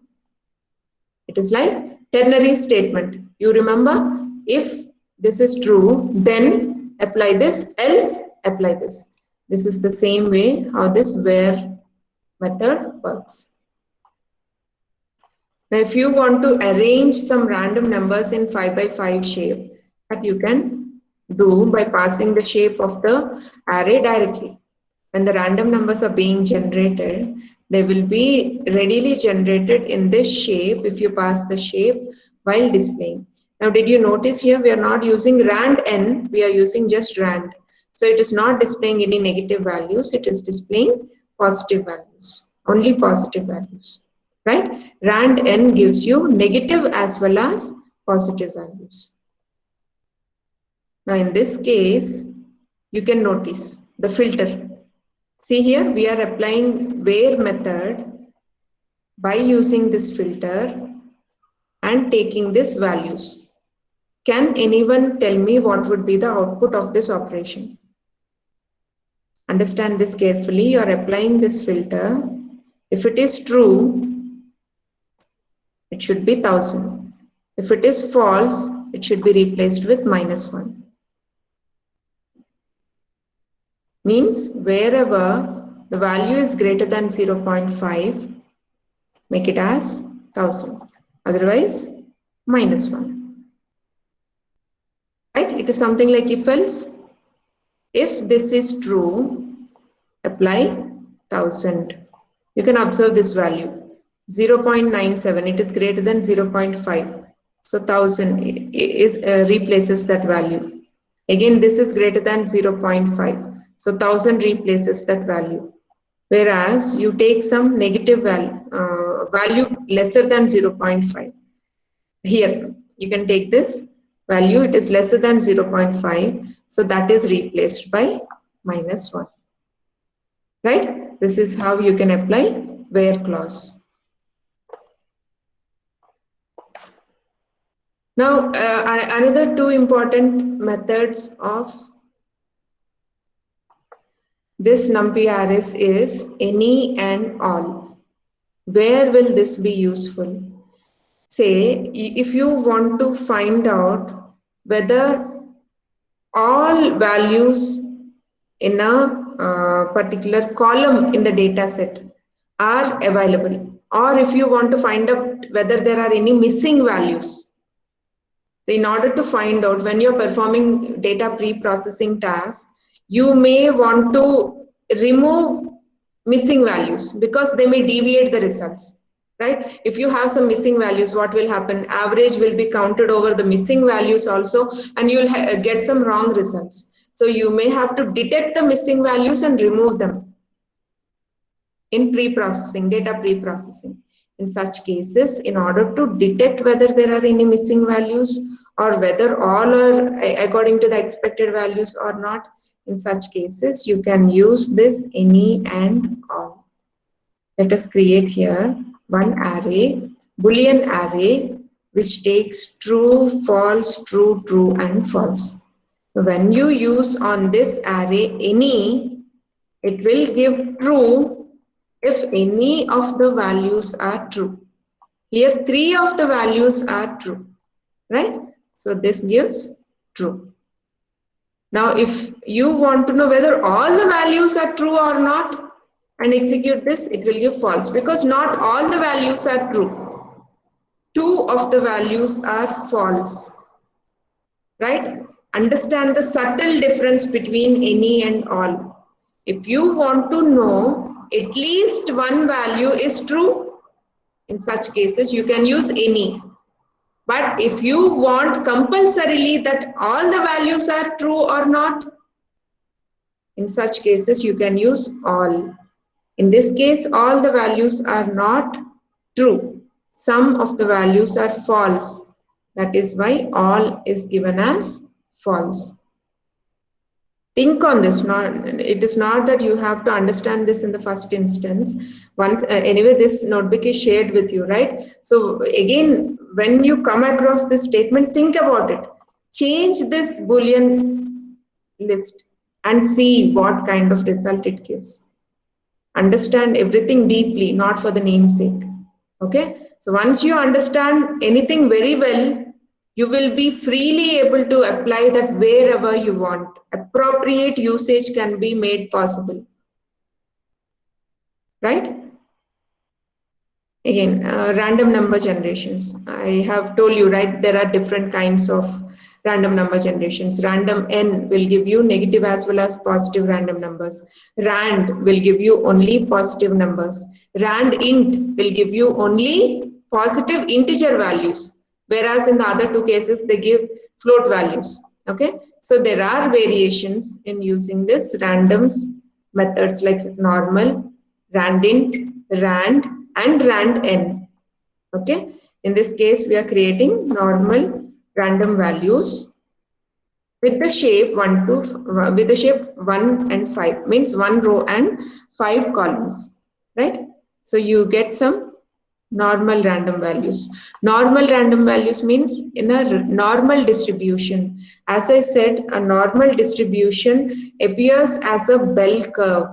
It is like ternary statement. You remember, if this is true, then apply this, else apply this. This is the same way how this where method works. Now, if you want to arrange some random numbers in 5 by 5 shape, that you can do by passing the shape of the array directly. When the random numbers are being generated, they will be readily generated in this shape if you pass the shape while displaying. Now, did you notice here we are not using rand n, we are using just rand. So it is not displaying any negative values, it is displaying positive values, only positive values, right? Rand n gives you negative as well as positive values. Now in this case, you can notice the filter. See here, we are applying where method by using this filter and taking these values. Can anyone tell me what would be the output of this operation? Understand this carefully. You are applying this filter. If it is true, it should be 1000. If it is false, it should be replaced with -1. Means wherever the value is greater than 0.5, make it as 1000. Otherwise, -1. Right? It is something like if else. If this is true, apply 1000. You can observe this value 0.97. It is greater than 0.5. So 1000 is replaces that value. Again, this is greater than 0.5. So 1000 replaces that value. Whereas you take some negative value lesser than 0.5. Here, you can take this value, it is lesser than 0.5. So that is replaced by -1. Right? This is how you can apply where clause. Now, another two important methods of this NumPy arrays is any and all. Where will this be useful? Say, if you want to find out whether all values in a particular column in the data set are available, or if you want to find out whether there are any missing values. So in order to find out, when you're performing data pre-processing tasks, you may want to remove missing values because they may deviate the results, right? If you have some missing values, what will happen? Average will be counted over the missing values also, and you'll get some wrong results. So you may have to detect the missing values and remove them in pre-processing, data pre-processing. In such cases, in order to detect whether there are any missing values or whether all are according to the expected values or not, in such cases, you can use this any and all. Let us create here one array, Boolean array which takes true, false, true, true, and false. When you use on this array any, it will give true if any of the values are true. Here, 3 of the values are true, right? So this gives true. Now, if you want to know whether all the values are true or not and execute this, it will give false because not all the values are true. 2 of the values are false, right? Understand the subtle difference between any and all. If you want to know at least one value is true, in such cases you can use any. But if you want compulsorily that all the values are true or not, in such cases you can use all. In this case, all the values are not true. Some of the values are false. That is why all is given as false. Think on this. It is not that you have to understand this in the first instance. Once anyway, this notebook is shared with you, right? So again, when you come across this statement, think about it. Change this Boolean list and see what kind of result it gives. Understand everything deeply, not for the namesake. Okay? So once you understand anything very well, you will be freely able to apply that wherever you want. Appropriate usage can be made possible. Right? Again, random number generations. I have told you, right, there are different kinds of random number generations. Random n will give you negative as well as positive random numbers. Rand will give you only positive numbers. Rand int will give you only positive integer values, whereas in the other two cases they give float values. Okay, so there are variations in using this randoms methods like normal, randint, rand, and rand n. Okay, in this case we are creating normal random values with the shape 1 and 5, means 1 row and 5 columns, right? So you get some normal random values. Normal random values means in a normal distribution. As I said, a normal distribution appears as a bell curve,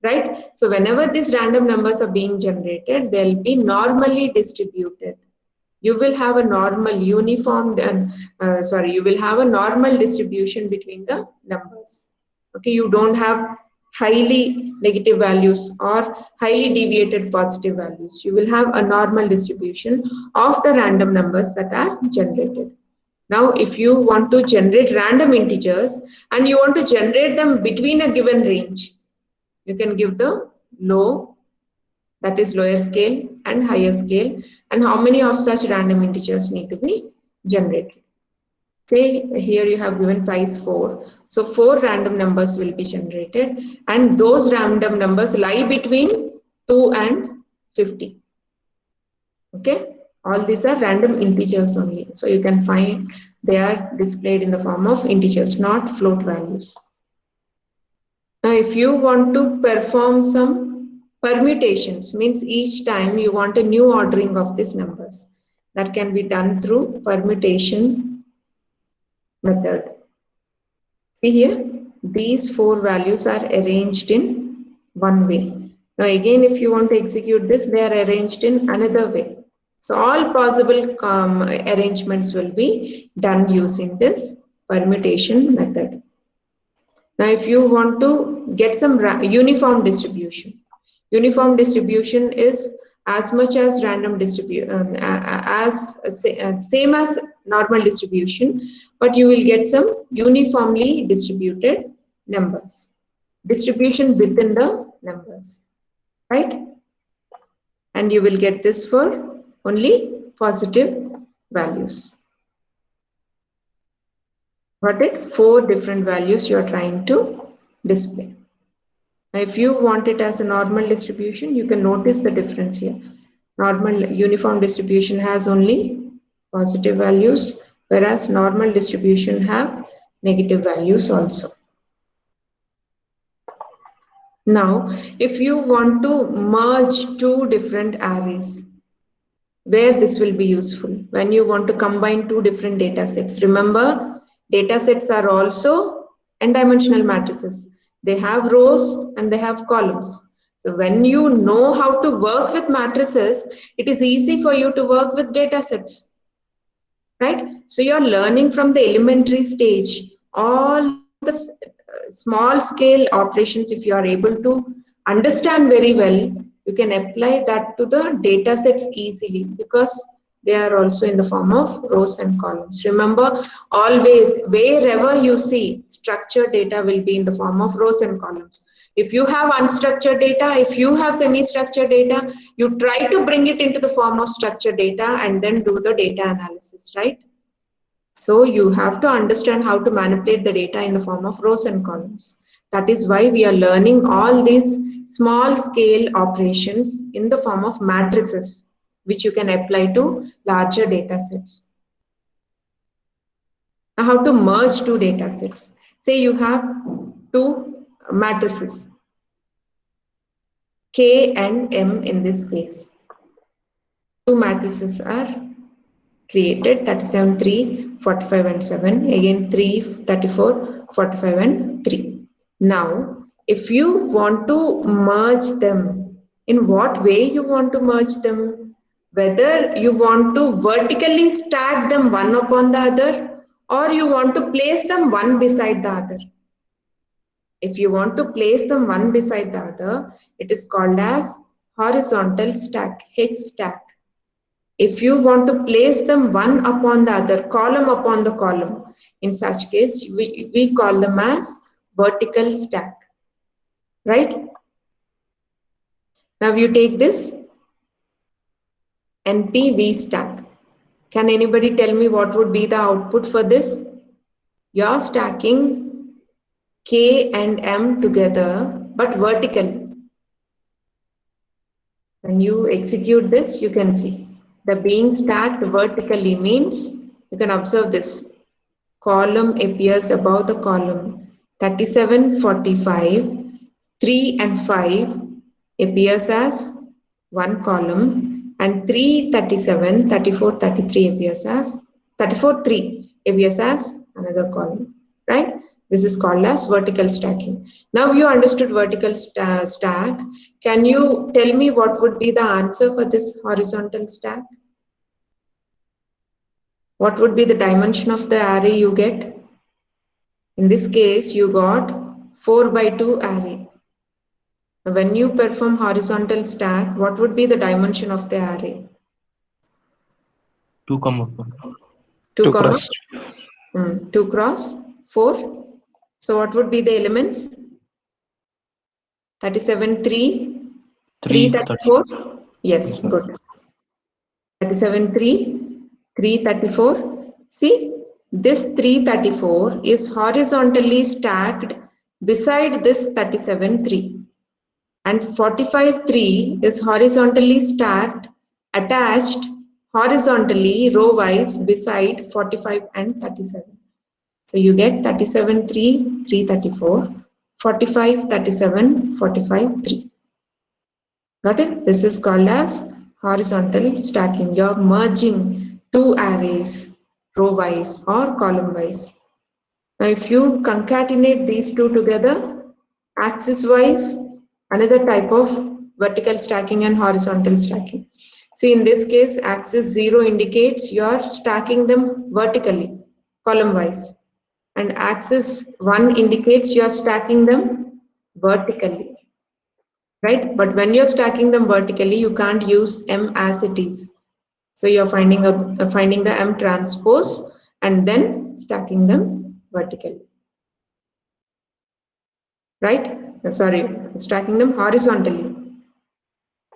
right? So whenever these random numbers are being generated, they'll be normally distributed. You will have a normal uniform you will have a normal distribution between the numbers. Okay, you don't have highly negative values or highly deviated positive values. You will have a normal distribution of the random numbers that are generated. Now, if you want to generate random integers and you want to generate them between a given range, you can give the low, that is lower scale, and higher scale, and how many of such random integers need to be generated. Say here you have given size 4, so 4 random numbers will be generated, and those random numbers lie between 2 and 50. Okay, all these are random integers only, so you can find they are displayed in the form of integers, not float values. Now, if you want to perform some permutations, means each time you want a new ordering of these numbers, that can be done through permutation method. See here, these 4 values are arranged in one way. Now again, if you want to execute this, they are arranged in another way. So all possible arrangements will be done using this permutation method. Now, if you want to get some uniform distribution is as much as random distribution, same as normal distribution, but you will get some uniformly distributed numbers, distribution within the numbers, right? And you will get this for only positive values. Got it? 4 different values you are trying to display. Now, if you want it as a normal distribution, you can notice the difference here. Normal uniform distribution has only positive values, whereas normal distribution have negative values also. Now, if you want to merge 2 different arrays, where this will be useful when you want to combine two different data sets. Remember, data sets are also n-dimensional matrices. They have rows and they have columns. So when you know how to work with matrices, it is easy for you to work with data sets, right? So you're learning from the elementary stage all the small scale operations. If you are able to understand very well, you can apply that to the data sets easily because they are also in the form of rows and columns. Remember, always, wherever you see structured data will be in the form of rows and columns. If you have unstructured data, if you have semi-structured data, you try to bring it into the form of structured data and then do the data analysis, right? So you have to understand how to manipulate the data in the form of rows and columns. That is why we are learning all these small scale operations in the form of matrices, which you can apply to larger data sets. Now, how to merge two data sets. Say you have two matrices, K and M in this case. Two matrices are created, 37, 3, 45 and 7, again 3, 34, 45 and 3. Now, if you want to merge them, in what way you want to merge them? Whether you want to vertically stack them one upon the other or you want to place them one beside the other. If you want to place them one beside the other, it is called as horizontal stack, H stack. If you want to place them one upon the other, column upon the column, in such case, we call them as vertical stack, right? Now you take this NP-V stack. Can anybody tell me what would be the output for this? You're stacking K and M together, but vertical. When you execute this, you can see the being stacked vertically means you can observe this. Column appears above the column. 37, 45, 3 and 5 appears as one column and 3, 37, 34, 33 appears as 34, 3 appears as another column, right? This is called as vertical stacking. Now you understood vertical stack. Can you tell me what would be the answer for this horizontal stack? What would be the dimension of the array you get? In this case, you got 4 by 2 array. When you perform horizontal stack, what would be the dimension of the array? 2, 4. 2, 2 cross 4. So what would be the elements? 37, 3, 3, 34. Yes, good. 37, 3, 3, 34. See, this 334 is horizontally stacked beside this 37, 3. And 45, 3 is horizontally stacked, attached horizontally row-wise beside 45 and 37. So you get 37, 3, 334, 45, 37, 45, 3. Got it? This is called as horizontal stacking. You're merging two arrays, row-wise or column-wise. Now, if you concatenate these two together, axis-wise, another type of vertical stacking and horizontal stacking. See, in this case, axis 0 indicates you're stacking them vertically, column-wise. And axis 1 indicates you're stacking them vertically. Right? But when you're stacking them vertically, you can't use M as it is. So you're finding the M transpose and then stacking them vertically. Right? Sorry, stacking them horizontally.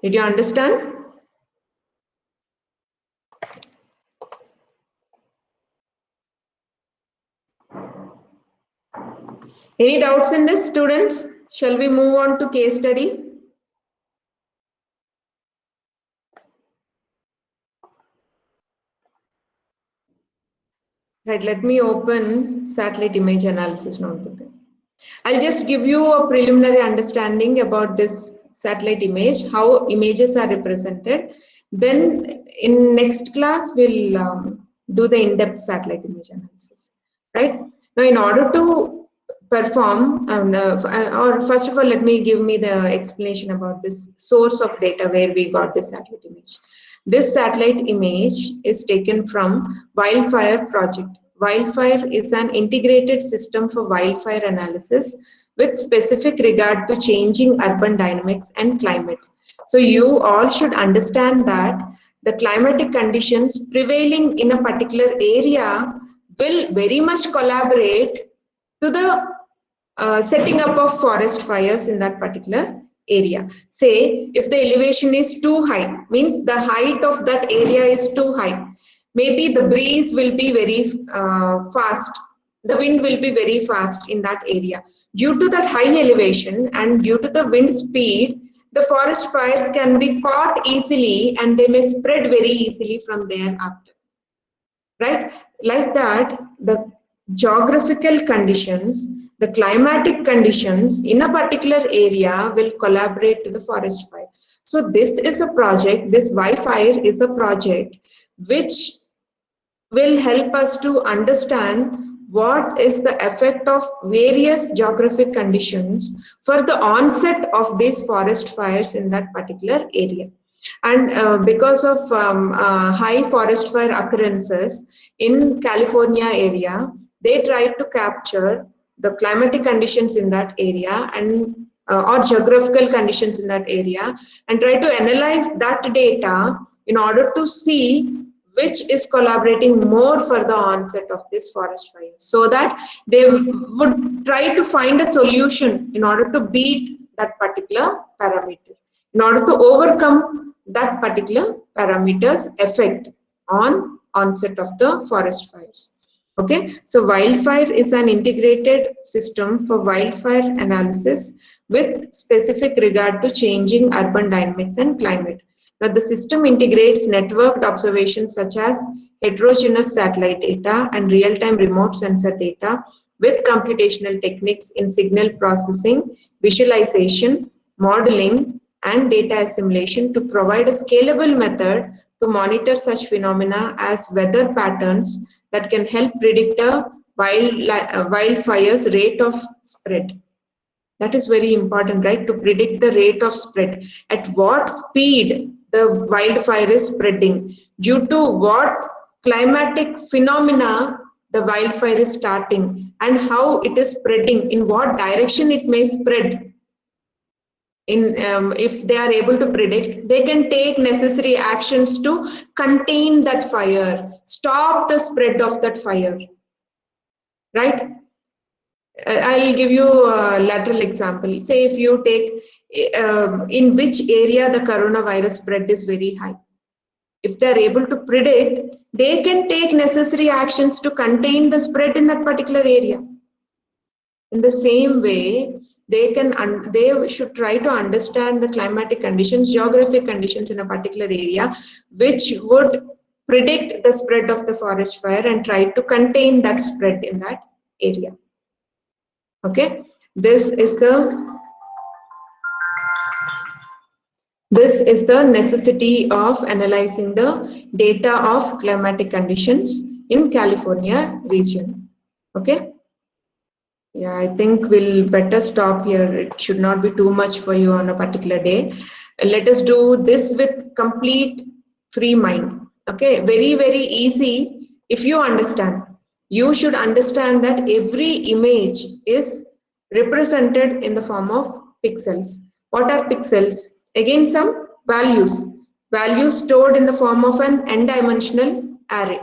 Did you understand? Any doubts in this, students? Shall we move on to case study? Right, let me open satellite image analysis notebook. I'll just give you a preliminary understanding about this satellite image, how images are represented. Then in next class, we'll do the in-depth satellite image analysis, right? Now, in order to perform, or first of all, let me give me the explanation about this source of data where we got this satellite image. This satellite image is taken from Wildfire project. Wildfire is an integrated system for wildfire analysis with specific regard to changing urban dynamics and climate. So you all should understand that the climatic conditions prevailing in a particular area will very much collaborate to the setting up of forest fires in that particular area. Say if the elevation is too high, means the height of that area is too high. Maybe the breeze will be very fast. The wind will be very fast in that area. Due to that high elevation and due to the wind speed, the forest fires can be caught easily and they may spread very easily from there after. Right? Like that, the geographical conditions, the climatic conditions in a particular area will collaborate to the forest fire. So this is a project, this Wildfire is a project which will help us to understand what is the effect of various geographic conditions for the onset of these forest fires in that particular area. And because of high forest fire occurrences in California area, they tried to capture the climatic conditions in that area and or geographical conditions in that area and try to analyze that data in order to see which is collaborating more for the onset of this forest fire, so that they would try to find a solution in order to beat that particular parameter, in order to overcome that particular parameter's effect on onset of the forest fires. Okay, so Wildfire is an integrated system for wildfire analysis with specific regard to changing urban dynamics and climate. Now, the system integrates networked observations such as heterogeneous satellite data and real-time remote sensor data with computational techniques in signal processing, visualization, modeling, and data assimilation to provide a scalable method to monitor such phenomena as weather patterns that can help predict a wildfire's rate of spread. That is very important, right? To predict the rate of spread. At what speed the wildfire is spreading, due to what climatic phenomena the wildfire is starting, and how it is spreading, in what direction it may spread. If they are able to predict, they can take necessary actions to contain that fire, stop the spread of that fire, right? I'll give you a lateral example. Say if you take in which area the coronavirus spread is very high. If they're able to predict, they can take necessary actions to contain the spread in that particular area. In the same way, they should try to understand the climatic conditions, geographic conditions in a particular area, which would predict the spread of the forest fire and try to contain that spread in that area. Okay, this is the necessity of analyzing the data of climatic conditions in California region. Okay. Yeah, I think we'll better stop here. It should not be too much for you on a particular day. Let us do this with complete free mind. Okay, very, very easy. If you understand, you should understand that every image is represented in the form of pixels. What are pixels? Again, some values. Values stored in the form of an n-dimensional array.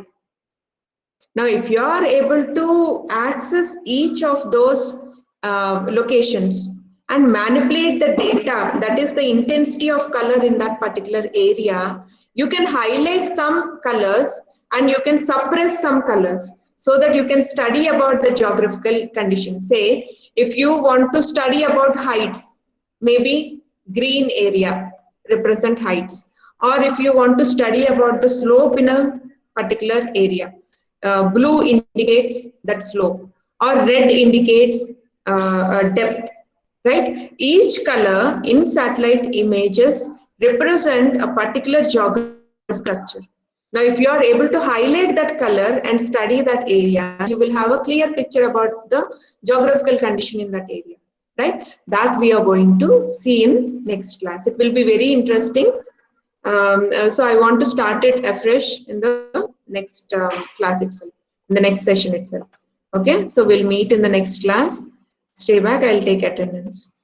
Now, if you are able to access each of those locations and manipulate the data, that is the intensity of color in that particular area, you can highlight some colors and you can suppress some colors so that you can study about the geographical conditions. Say, if you want to study about heights, maybe green area represent heights. Or if you want to study about the slope in a particular area, blue indicates that slope, or red indicates depth, right? Each color in satellite images represent a particular geographical structure. Now, if you are able to highlight that color and study that area, you will have a clear picture about the geographical condition in that area, right? That we are going to see in next class. It will be very interesting. So I want to start it afresh in the next class itself, in the next session itself. Okay, so we'll meet in the next class. Stay back, I'll take attendance.